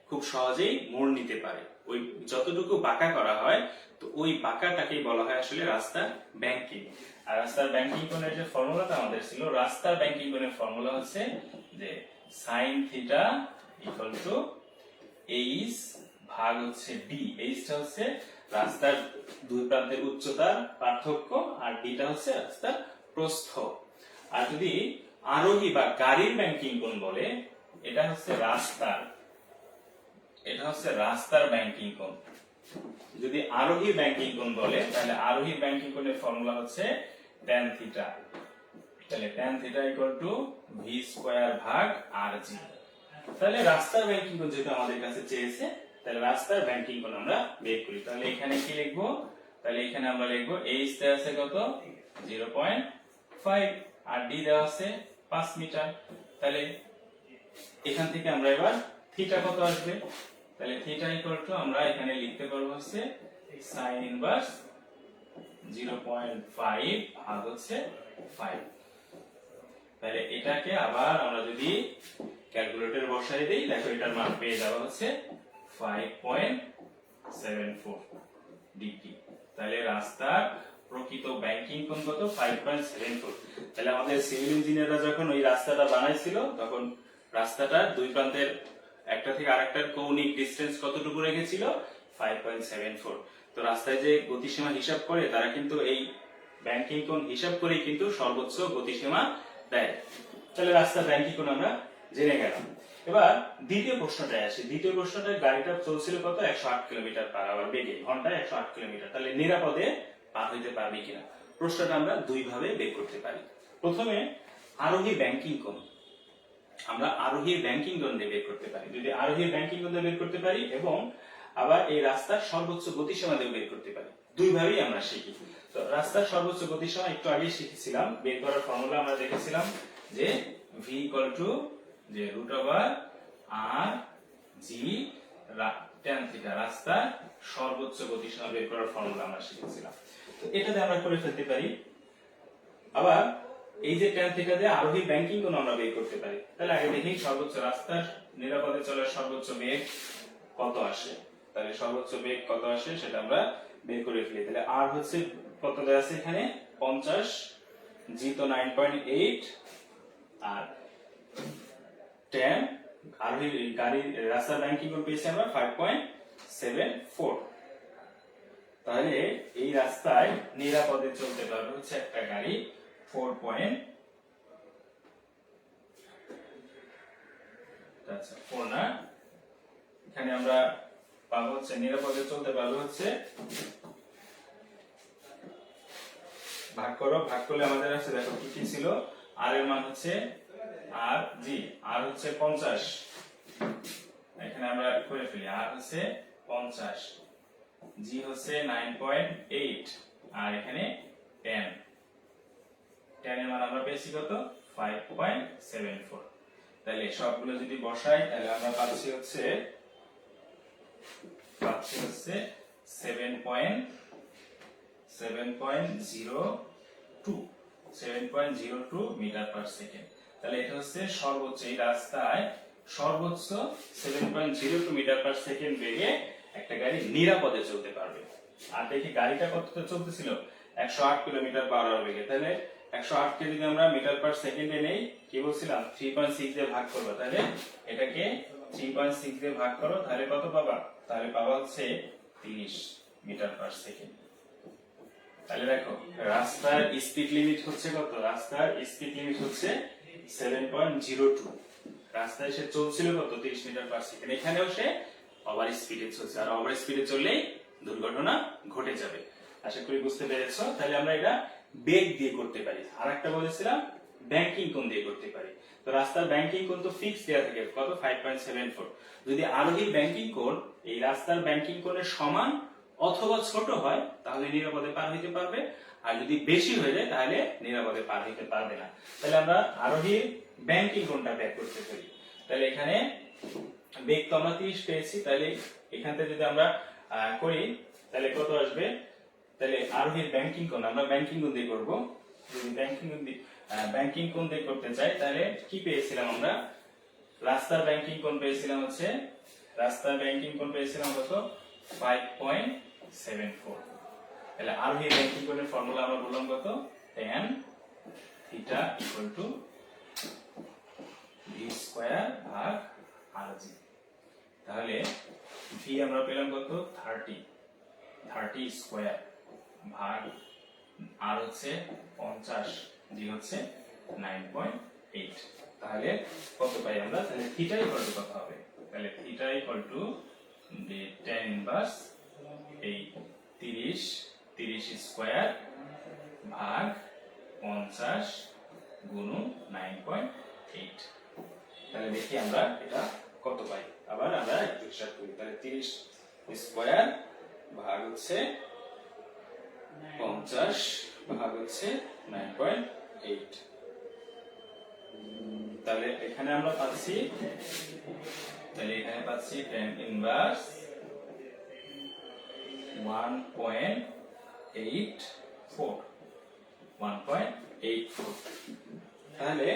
খুব সহজেই মোড় নিতে পারে। ওই যতটুকু বাঁকা করা হয়, তো ওই বাঁকাটাকেই বলা হয় আসলে রাস্তার ব্যাংকিং। আর রাস্তার ব্যাংকিং কোণের যে ফর্মুলাটা আমাদের ছিল, রাস্তার ব্যাংকিং কোণের ফর্মুলা হচ্ছে যে sin theta equal to H ভাগ হচ্ছে ডি। এইচটা হচ্ছে রাস্তার দুই প্রান্তের উচ্চতার পার্থক্য, আর ডিটা হচ্ছে রাস্তার প্রস্থ। আর যদি আরোহী বা গাড়ির ব্যাংকিং কোণ বলে, এটা হচ্ছে রাস্তার ব্যাংকিং কোণ। যদি আরোহী ব্যাংকিং কোণ বলে, তাহলে আরোহী ব্যাংকিং কোণের ফর্মুলা হচ্ছে tan থিটা। তাহলে tan theta equal to V square ভাগ আর জি। তাহলে রাস্তার ব্যাংকিং কোণ যেটা আমাদের কাছে চেয়েছে, তাহলে রাস্তার ব্যাংকিং কোণ আমরা বের করি। তাহলে এখানে কি লিখবো, তাহলে এখানে আমরা লিখবো এইচ দেওয়া আছে কত 0.5, আর ডি দেওয়া আছে 5 মিটার। তাহলে এখান থেকে আমরা এবার থিটা কত আসবে, তাহলে থিটা ইকুয়াল টু আমরা এখানে লিখতে পারবো হচ্ছে sin ইনভার্স 0.5 ভাগ হচ্ছে 5। তাহলে এটাকে আবার আমরা যদি ক্যালকুলেটরে বসাই দেই, দেখো এটার মান পেয়ে যাওয়া হচ্ছে 5.74 ডিগ্রি। তাহলে রাস্তার প্রকৃত ব্যাংকিং কোণ কত 5.74। তাহলে আমাদের সিভিল ইঞ্জিনিয়াররা যখন ওই রাস্তাটা বানাইছিল, তখন রাস্তাটার দুই প্রান্তের একটা থেকে আরেকটার কৌণিক ডিসটেন্স কতটুকু রেখেছিল 5.74। তো রাস্তায় যে গতিসীমা হিসাব করে, তারা কিন্তু এই ব্যাংকিং কোণ হিসাব করেই কিন্তু সর্বোচ্চ গতিসীমা দেয়। তাহলে রাস্তার ব্যাংকিং কোণ আমরা জেনে গেলাম। এবার দ্বিতীয় প্রশ্নটায় আসি। দ্বিতীয় প্রশ্নটায় গাড়িটা চলছিল কত 108 কিলোমিটার পার আওয়ার বেগে, ঘন্টায় 108 কিলোমিটার। তাহলে নিরাপদে পার হইতে পারবে কিনা, প্রশ্নটা আমরা দুই ভাবে বের করতে পারি। প্রথমে আরোহী ব্যাংকিং কোণ, আমরা আরোহী ব্যাংকিং কোণ দিয়ে বের করতে পারি। যদি আরোহী ব্যাংকিং কোণ দিয়ে বের করতে পারি, এবং আবার এই রাস্তার সর্বোচ্চ গতিসীমা দিয়ে বের করতে পারি, দুই ভাবেই আমরা শিখি। তো রাস্তার সর্বোচ্চ গতিসীমা একটু আগে শিখেছিলাম, বের করার ফর্মুলা আমরা দেখেছিলাম যে v ইকুয়াল টু যে রুট ওভার আর জি tan থিটা। রাস্তার সর্বোচ্চ গতিসীমা বের করার ফর্মুলা আমরা শিখেছিলাম, তো এটাতে আমরা করে ফেলতে পারি। আবার এই যে tan থিটা দিয়ে আরোহী ব্যাংকিং কোণ আমরা বের করতে পারি। তাহলে আগে দেখি সর্বোচ্চ রাস্তার নিরাপদে চলার সর্বোচ্চ বেগ কত আসে। তাহলে সর্বোচ্চ বেগ কত আসে সেটা আমরা বের করে ফেলি। তাহলে আর হচ্ছে কত দেওয়া আছে এখানে 50, জি তো 9.8, আর tan আরোহী গাড়ির রাস্তার ব্যাংকিং কোণ পেয়েছি আমরা 5.74। তাহলে এই রাস্তায় নিরাপদে চলতে পারবে হচ্ছে একটা গাড়ি 4 না, এখানে আমরা পাবো হচ্ছে নিরাপদে চলতে পারবে হচ্ছে, ভাগ করলে আমাদের আছে, দেখো কি কি ছিল, আর এর মান হচ্ছে আর জি, আর হচ্ছে 50, এখানে আমরা করে ফেলি, আর হচ্ছে 50, জি হচ্ছে 9.8, আর এখানে 10 এর মান আমরা পেয়েছি কত 5.74। তাহলে সবগুলো যদি বসাই, তাহলে আমরা পাচ্ছি হচ্ছে 7.02। 7.02 মিটার পার সেকেন্ড। তাহলে এটা হচ্ছে সর্বোচ্চ, এই রাস্তায় সর্বোচ্চ 7.02 মিটার পার সেকেন্ড বেগে একটা গাড়ি নিরাপদে চলতে পারবে। আর দেখি গাড়িটা কতটা চলতেছিল, 108 কিলোমিটার পার আওয়ার বেগে। তাহলে 108 কে যদি আমরা মিটার পার সেকেন্ডে নেই, কি বলছিলাম 3.6 দিয়ে ভাগ করব, তাহলে এটাকে 3.6 দিয়ে ভাগ করো, তাহলে কত পাবা? তাহলে পাবা হচ্ছে 30 মিটার পার সেকেন্ড। তাহলে দেখো রাস্তার স্পিড লিমিট হচ্ছে কত? রাস্তার স্পিড লিমিট হচ্ছে 7.02। রাস্তায় সে চলছিল কত? 30 মিটার পার সেকেন্ড। এখানেও সে ওভার স্পিডে চলছে, আর ওভার স্পিডে চললেই দুর্ঘটনা ঘটে যাবে। আশা করি বুঝতে পেরেছো। তাহলে আমরা এটা বেগ দিয়ে করতে পারি। আর একটা বলেছিলাম ব্যাংকিং কোণ দিয়ে করতে পারি। তো রাস্তার ব্যাংকিং কোণ তো ফিক্সড দেয়া থাকে কত? 5.74। যদি আরোহী ব্যাংকিং কোণ এই রাস্তার ব্যাংকিং কোণের সমান অথবা ছোট হয় তাহলে নিরাপদে পার হইতে পারবে, আর যদি বেশি হয়ে যায় তাহলে নিরাপদে পার হইতে পারবে না। তাহলে আমরা আরোহী ব্যাংকিং কোণটা বের করতে পারি। তাহলে এখানে বেগ তো আমরা 30 পেয়েছি, তাহলে এখান থেকে যদি আমরা করি তাহলে কত আসবে? তাহলে আরোহীর ব্যাংকিং কোণ আমরা ব্যাংকিং কোণ দিয়ে করব। যদি ব্যাংকিং কোণ দিয়ে করতে চাই তাহলে কি পেয়েছিলাম আমরা? রাস্তার ব্যাংকিং কোণ পেয়েছিলাম হচ্ছে, রাস্তার ব্যাংকিং কোণ পেয়েছিলাম কত? 5.74। তাহলে আরোহী ব্যাংকিং কোণের ফর্মুলা আমরা বললাম কত? tan theta equal to v square ভাগ rg। তাহলে v আমরা পেলাম কত? 30 স্কয়ার ভাগ r হচ্ছে 50, g হচ্ছে 9.8। তাহলে কত পাই আমরা? তাহলে থিটা ইকুয়াল টু কত হবে? তাহলে theta equal to tan inverse এই 30 স্কয়ার ভাগ 50 গুণন 9.8। তাহলে দেখি আমরা এটা কত পাই। আবার আমরা একটু হিসাব করি। তাহলে 30 স্কয়ার ভাগ হচ্ছে 50 ভাগ হচ্ছে 9.8। তাহলে এখানে আমরা পাচ্ছি, তাহলে এখানে পাচ্ছি tan ইনভার্স 1.84। তাহলে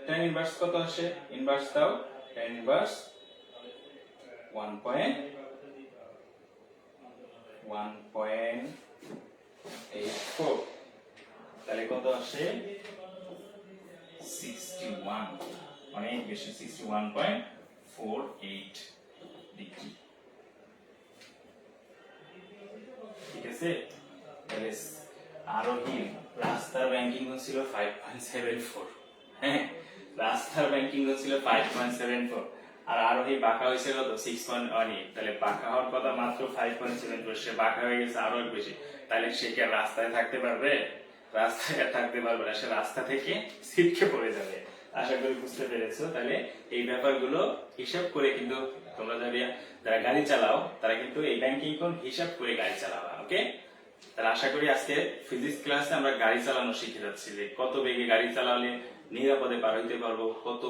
tan ইনভার্স কত আসে? ইনভার্স দাও। tan inverse 1.84। তাহলে কত আসে? 61, অনেক বেশি, 61.48 ডিগ্রি। ঠিক আছে। তাহলে আরোহী রাস্তার ব্যাংকিং কোণ ছিল 5.74। হ্যাঁ, রাস্তার ব্যাংকিং কোণ ছিল 5.74, আর আরোহী বাঁকা হয়েছে কত? 6.18। তাহলে বাঁকা হওয়ার কথা মাত্র 5.74, সে বাঁকা হয়ে গেছে আরো বেশি। তাহলে সে কি রাস্তায় থাকতে পারবে? রাস্তায় থাকতে পারবে না, সে রাস্তা থেকে ছিটকে পড়ে যাবে। আশা করি বুঝতে পেরেছো। তাহলে এই ব্যাপারগুলো হিসাব করে কিন্তু তোমরা যারা গাড়ি চালাও তারা কিন্তু এই ব্যাংকিং কোণ হিসাব করে গাড়ি চালাবা। ওকে। তাহলে আশা করি আজকে ফিজিক্স ক্লাসে আমরা গাড়ি চালানো শিখে যাচ্ছি, যে কত বেগে গাড়ি চালালে নিরাপদে পার হইতে পারবো, কত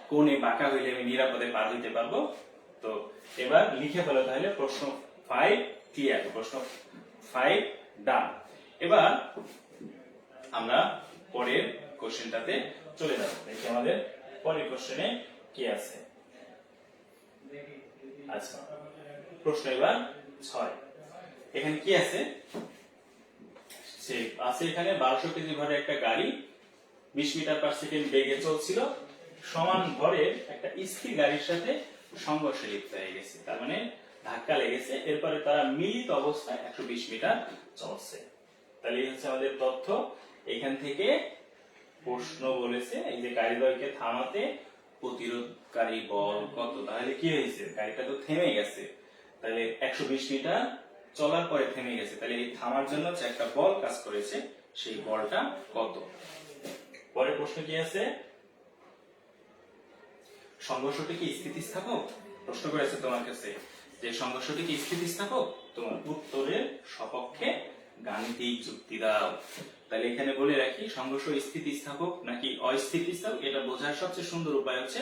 কোণে বাঁকা হইলে আমি নিরাপদে পার হইতে পারবো। তো এবার লিখে ফেলো তাহলে প্রশ্ন 5 ক্লিয়ার, প্রশ্ন 5 ডান। এবার আমরা পরের কোশ্চেনটাতে চলে যাব। দেখি আমাদের পরের কোশ্চেনে কি আছে। আচ্ছা, প্রশ্ন এবার 6। এখানে কি আছে? এখানে 1200 কেজি ভরের একটা গাড়ি 20 মিটার পার সেকেন্ড বেগে চলছিল, সমান ভরের একটা স্থির গাড়ির সাথে সংঘর্ষে লিপ্ত হয়ে গেছে, তার মানে ধাক্কা লেগেছে। এরপরে তারা মিলিত অবস্থায় 120 মিটার চলছে। তাহলে এই হচ্ছে আমাদের তথ্য। এখান থেকে প্রশ্ন বলেছে এই যে গাড়িদ্বয়কে থামাতে প্রতিরোধকারী বল কত? তাহলে কি হয়েছে? গাড়িটা তো থেমে গেছে, তাহলে 120 মিটার চলার পরে থেমে গেছে, তাহলে এই থামার জন্য যে একটা বল কাজ করেছে সেই বলটা কত? পরের প্রশ্ন কি আছে? সংঘর্ষটি কি স্থিতিস্থাপক? প্রশ্ন করেছে তোমার কাছে যে সংঘর্ষটি কি স্থিতিস্থাপক? তোমার উত্তরের সপক্ষে গাণিতিক যুক্তি দাও। তাহলে এখানে বলে রাখি, সংঘর্ষ স্থিতিস্থাপক নাকি অস্থিতিস্থাপক এটা বোঝার সবচেয়ে সুন্দর উপায় হচ্ছে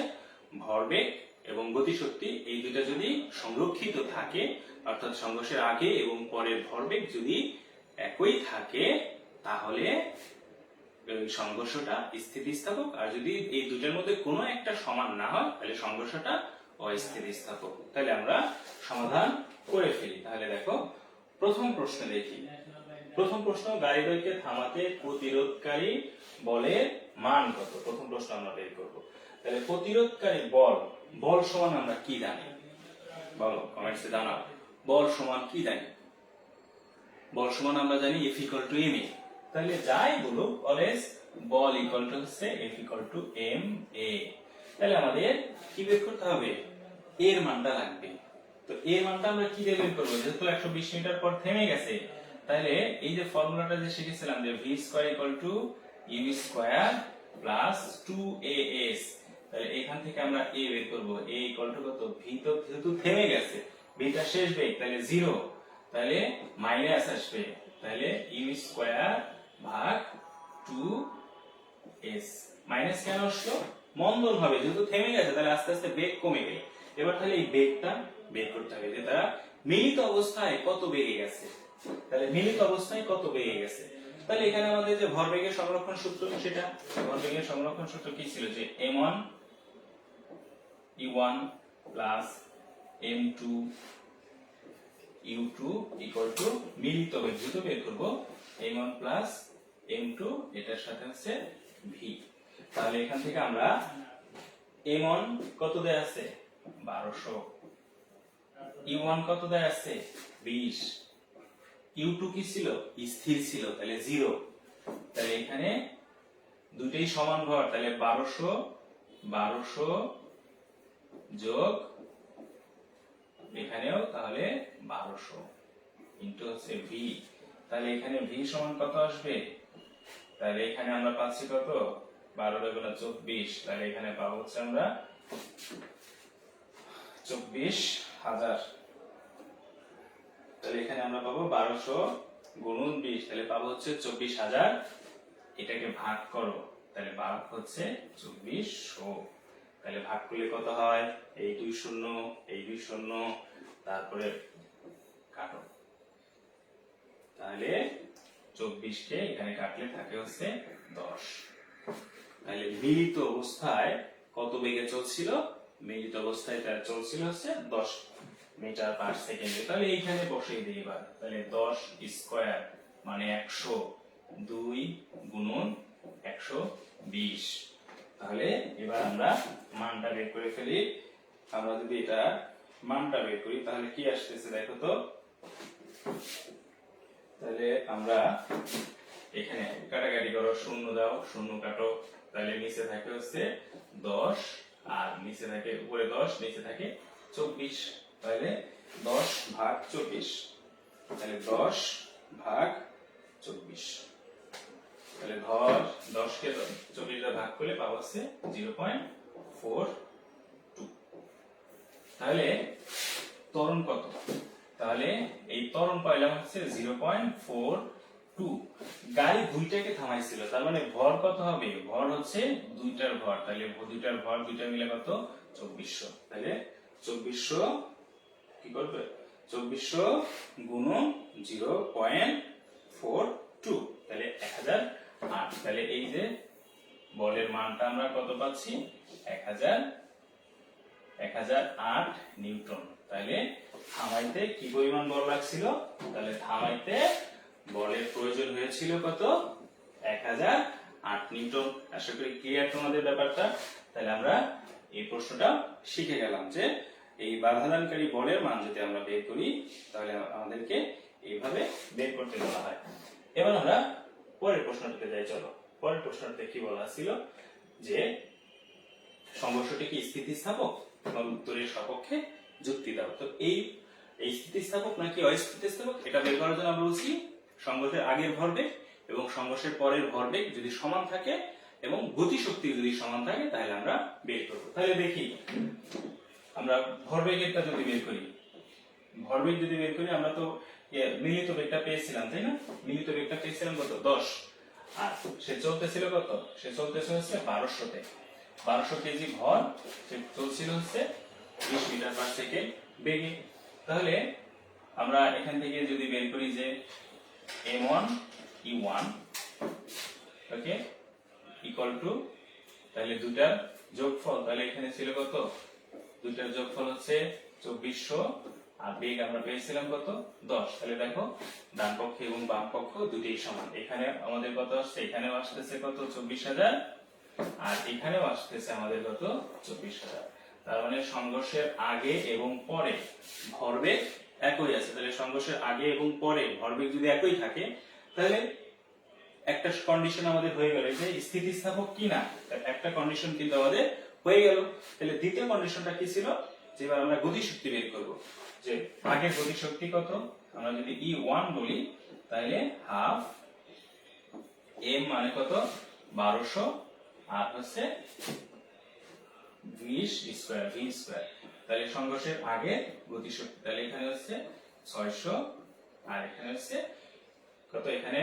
ভরবেগ এবং গতিশক্তি এই দুইটা যদি সংরক্ষিত থাকে, অর্থাৎ সংঘর্ষের আগে এবং পরের ভরবেগ যদি একই থাকে, তাহলে সংঘর্ষটা স্থিতিস্থাপক, আর যদি এই দুটোর মধ্যে কোনো একটা সমান না হয় তাহলে সংঘর্ষটা অস্থিতিস্থাপক। তাহলে আমরা সমাধান করে ফেলি। তাহলে দেখো প্রথম প্রশ্ন দেখি। প্রথম প্রশ্ন, গাড়িদ্বয়কে থামাতে প্রতিরোধকারী বলের মান কত? প্রথম প্রশ্ন আমরা বের করব। তাহলে প্রতিরোধকারী বল, বল সমান আমরা কি জানি? বলো, কমেন্টসে জানাও। বল সমান কি জানি? বল সমান আমরা জানি F = ma। তাহলে যাই বলুক অলওয়েজ বল ইকুয়াল টু হচ্ছে F = ma। তাহলে আমাদের কি বের করতে হবে? এর মানটা লাগবে। তো এর মানটা আমরা কি দিয়ে বের করব? যেহেতু 120 মিটার পর থেমে গেছে, তাহলে এই যে ফর্মুলাটা যে শিখেছিলাম যে v² = u² + 2as, তাহলে এখান থেকে আমরা a বের করব। a = কত? v তো যেহেতু থেমে গেছে, v টা শেষ বেগ, তাহলে 0, তাহলে মাইনাস আসবে, তাহলে u² / 2s। মাইনাস কেন আসলো? মন্দন হবে, যেহেতু থেমে গেছে তাহলে আস্তে আস্তে বেগ কমে গেল। এবার তাহলে এই বেগটা বের করতে হবে যে তারা মিলিত অবস্থায় কত বেগে গেছে। তাহলে মিলিত অবস্থায় কত বেগে গেছে? তাহলে এখানে আমাদের যে ভরবেগের সংরক্ষণ সূত্র, সেটা ভরবেগের সংরক্ষণ সূত্র কি ছিল? যে m1 u1 + m2 u2 = মিলিত বেগ। যেহেতু বের করব m1 + m2, এটার সাথে হচ্ছে v। তাহলে এখান থেকে আমরা m1 কত দেয়া আছে? 1200। u1 কত দেয়া আছে? 20। u2 কি ছিল? স্থির ছিল, তাহলে 0। তাহলে এখানে দুটেই সমান ভর, তাহলে 1200 যোগ এখানেও তাহলে 1200 ইনটু হচ্ছে v। তাহলে এখানে v সমান কত আসবে? তাহলে এখানে আমরা পাচ্ছি কত? 12 × 24, তাহলে এখানে পাবো হচ্ছে আমরা 24,000। তাহলে এখানে আমরা পাবো 1200 × 20, তাহলে পাবো হচ্ছে 24,000। এটাকে ভাগ করো, তাহলে ভাগ হচ্ছে 2400। তাহলে ভাগ করলে কত হয়? এই 2 শূন্য, এই 2 শূন্য, তারপরে কাটো, তাহলে 24 কে এখানে কাটলে থাকে হচ্ছে 10। তাহলে মিলিত অবস্থায় কত বেগে চলছিল? মিলিত অবস্থায় তার চলছিল হচ্ছে 10 মিটার পার সেকেন্ডে। তাহলে এইখানে বসিয়ে দিই এবার। তাহলে 10² মানে 100, 2 × 120। তাহলে এবার আমরা মানটা বের করে ফেলি। আমরা যদি এটা মানটা বের করি তাহলে কি আসতেছে দেখো তো। তাহলে আমরা এখানে কাটাকাটি করো, শূন্য দাও, শূন্য কাটো, তাহলে নিচে থাকে হচ্ছে 10 আর নিচে থাকে উপরে 10, নিচে থাকে 24। তাহলে 10 ভাগ 24, তাহলে 10 ভাগ 24, তাহলে ধর 10 কে 24 দ্বারা ভাগ করলে পাবো হচ্ছে 0.42। তাহলে ত্বরণ কত? তাহলে এই ত্বরণ পাইলাম হচ্ছে 0.42। গাড়ি দুইটাকে থামাইছিল, তার মানে ভর কত হবে? ভর হচ্ছে দুইটার ভর, তাহলে দুইটার ভর দুইটা মিলে কত? 2400। তাহলে 2400 কি করবে? 2400 × 0.42, তাহলে 1008। তাহলে এই যে বলের মানটা আমরা কত পাচ্ছি? 1008 নিউটন। তাহলে থামাইতে কি পরিমাণ বল লাগছিল? তাহলে থামাইতে বলের প্রয়োজন হয়েছিল কত? 1008 নিউটন। আশা করি ক্লিয়ার তোমাদের ব্যাপারটা। তাহলে আমরা এই প্রশ্নটা শিখে গেলাম যে এই বাধাদানকারী বলের মান যদি আমরা বের করি তাহলে আমাদেরকে এইভাবে বের করতে বলা হয়। এবার আমরা পরের প্রশ্নটিতে যাই। চলো, পরের প্রশ্নটিতে কি বলা ছিল যে সংঘর্ষটি কি স্থিতিস্থাপক? এবং উত্তরের সপক্ষে যুক্তি দাও। তো এই স্থিতিস্থাপক নাকি অস্থিতিস্থাপক এটা বের করার জন্য আমরা বলছি সংঘর্ষের আগের ভরবেগ এবং সংঘর্ষের পরের ভরবেগ যদি সমান থাকে এবং গতিশক্তি যদি সমান থাকে তাহলে আমরা বের করব। তাহলে দেখি আমরা ভরবেগেরটা যদি বের করি, ভরবেগ যদি বের করি আমরা তো মিলিত বেগটা পেয়েছিলাম, তাই না? মিলিত বেগটা পেয়েছিলাম কত? 10। আর সে চলতেছিল কত? সে চলতেছিল হচ্ছে 1200 তে। 1200 কেজি ভর, সে চলছিল হচ্ছে 20 মিটার পার সেকেন্ড বেগে। তাহলে আমরা এখান থেকে যদি বের করি যে m1 u1 okay equal to, তাহলে দুটার যোগফল, তাহলে এখানে ছিল কত, দুটার যোগফল হচ্ছে 2400, আর বেগ আমরা পেয়েছিলাম কত 10। তাহলে দেখো ডান পক্ষ এবং বাম পক্ষ দুটোই সমান। এখানে আমাদের কত আসছে, এখানেও আসতেছে কত 24,000, আর এখানেও আসতেছে আমাদের কত 24,000। তার মানে সংঘর্ষের আগে এবং পরে ভরবেগ একই আছে। তাহলে সংঘর্ষের আগে এবং পরে ভরবেগ যদি একই থাকে, তাহলে একটা কন্ডিশন আমাদের হয়ে গেল যে স্থিতিস্থাপক কিনা, একটা কন্ডিশন কিন্তু আমাদের হয়ে গেল। তাহলে দ্বিতীয় কন্ডিশনটা কি ছিল, যে এবার আমরা গতিশক্তি বের করব, যে আগের গতিশক্তি কত, আমরা যদি E1 বলি তাহলে হাফ m মানে কত 1200, আর হচ্ছে 20 স্কয়ার v স্কয়ার। তাহলে সংঘর্ষের আগে গতিশক্তি, তাহলে এখানে হচ্ছে 600, আর এখানে হচ্ছে কত, এখানে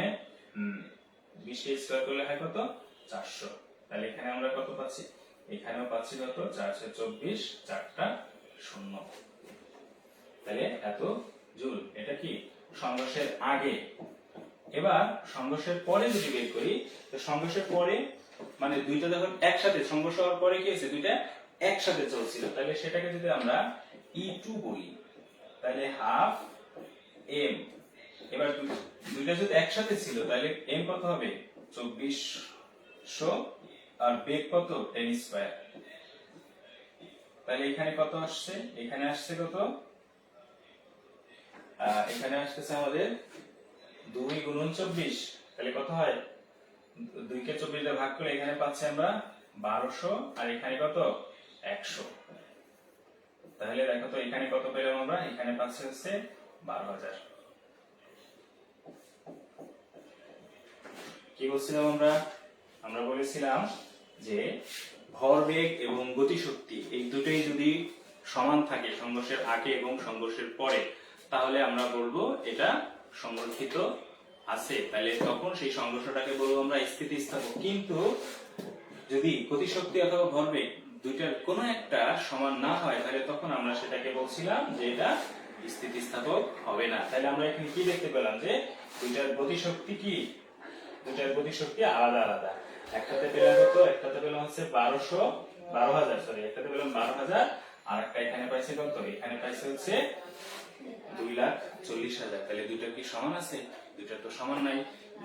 20 স্কয়ার করলে হয় কত 400। তাহলে এখানে আমরা কত পাচ্ছি, এখানেও পাচ্ছি কত 424, 4টা 0। তাহলে এত জুল। এটা কি সংঘর্ষের আগে। এবার সংঘর্ষের পরে যদি বের করি, তো সংঘর্ষের পরে মানে দুইটা যখন একসাথে সংঘর্ষ হওয়ার পরে কি হয়েছে, দুইটা একসাথে চলছিল, তাহলে সেটাকে যদি আমরা E2 বলি তাহলে হাফ m। এবার দুইটা যদি একসাথে ছিল তাহলে m কত হবে 2400, আর বেগ কত 10 স্কয়ার। তাহলে এখানে কত আসছে, এখানে আসছে কত, এখানে আসতেছে আমাদের 2 গুণন 24, তাহলে কত হয় 2 কে 24 দিয়ে ভাগ করলে এখানে পাচ্ছি আমরা 1200, আর এখানে কত 100। তাহলে দেখো তো এখানে কত পেলাম আমরা, এখানে পাচ্ছি হচ্ছে 12,000। কি বলছিলাম আমরা, আমরা বলেছিলাম যে ভরবেগ এবং গতিশক্তি এই দুটোই যদি সমান থাকে সংঘর্ষের আগে এবং সংঘর্ষের পরে, তাহলে আমরা বলবো এটা সংরক্ষিত আছে। তাহলে তখন সেই সংঘর্ষটাকে বলবো আমরা স্থিতিস্থাপক। কিন্তু যদি গতিশক্তি অথবা ভরবেগ দুইটার কোনো একটা সমান না হয়, তাহলে তখন আমরা সেটাকে বলছিলাম যে এটা স্থিতিস্থাপক হবে না। তাহলে আমরা এখানে কি দেখতে পেলাম, যে দুইটার গতিশক্তি কি, দুইটার গতিশক্তি আলাদা আলাদা। একটাতে পেলাম কত, একটাতে পেলাম হচ্ছে 12,000 সরি, একটাতে পেলাম 12,000, আর একটা এখানে পাইছে কত, এখানে পাইছে হচ্ছে 2,40,000। তাহলে দুইটা কি সমান আছে, দুইটা তো সমান নাই।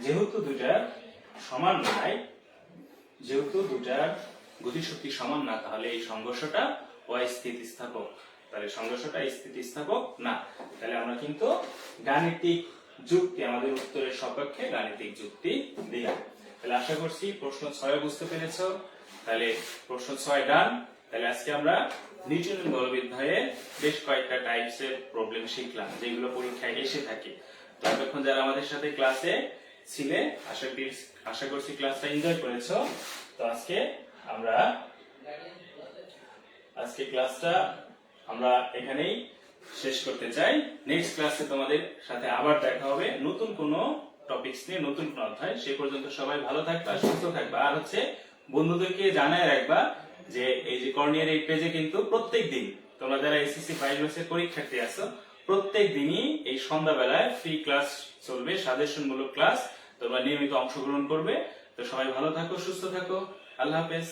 যেহেতু দুইটা সমান নাই, যেহেতু দুইটার গতিশক্তি সমান না, তাহলে এই সংঘর্ষটা অস্থিতিস্থাপক। তাহলে সংঘর্ষটা স্থিতিস্থাপক না। তাহলে আমরা কিন্তু গাণিতিক যুক্তি, আমাদের উত্তরের সপক্ষে গাণিতিক যুক্তি দিলাম। তাহলে আশা করছি প্রশ্ন 6 বুঝতে পেরেছো। তাহলে প্রশ্ন 6 ডান। তাহলে আজকে আমরা নিউটনের বলবিদ্যায়ের বেশ কয়েকটা টাইপসের প্রবলেম শিখলাম, যেগুলো পরীক্ষায় এসে থাকে। তো এতক্ষণ যারা আমাদের সাথে ক্লাসে ছিলে, আশা করছি ক্লাসটা এনজয় করেছো। তো আজকে ক্লাসটা আমরা এখানেই শেষ করতে চাই। নেক্সট ক্লাসে তোমাদের সাথে আবার দেখা হবে নতুন কোনো টপিকস নিয়ে, নতুন কোনো অধ্যায়। সে পর্যন্ত সবাই ভালো থাকবা, সুস্থ থাকবা, আর হচ্ছে বন্ধুদেরকে জানায় রাখবা যে এই যে কর্নিয়ার এই পেজে কিন্তু প্রত্যেক দিন তোমরা যারা এসএসসি 5 বছরের পরীক্ষার্থী আছো, প্রত্যেক দিনই এই সন্ধ্যাবেলায় ফ্রি ক্লাস চলবে, সাজেশনমূলক ক্লাস। তোমরা নিয়মিত অংশগ্রহণ করবে। তো সবাই ভালো থাকো, সুস্থ থাকো, আল্লাহ হাফেজ।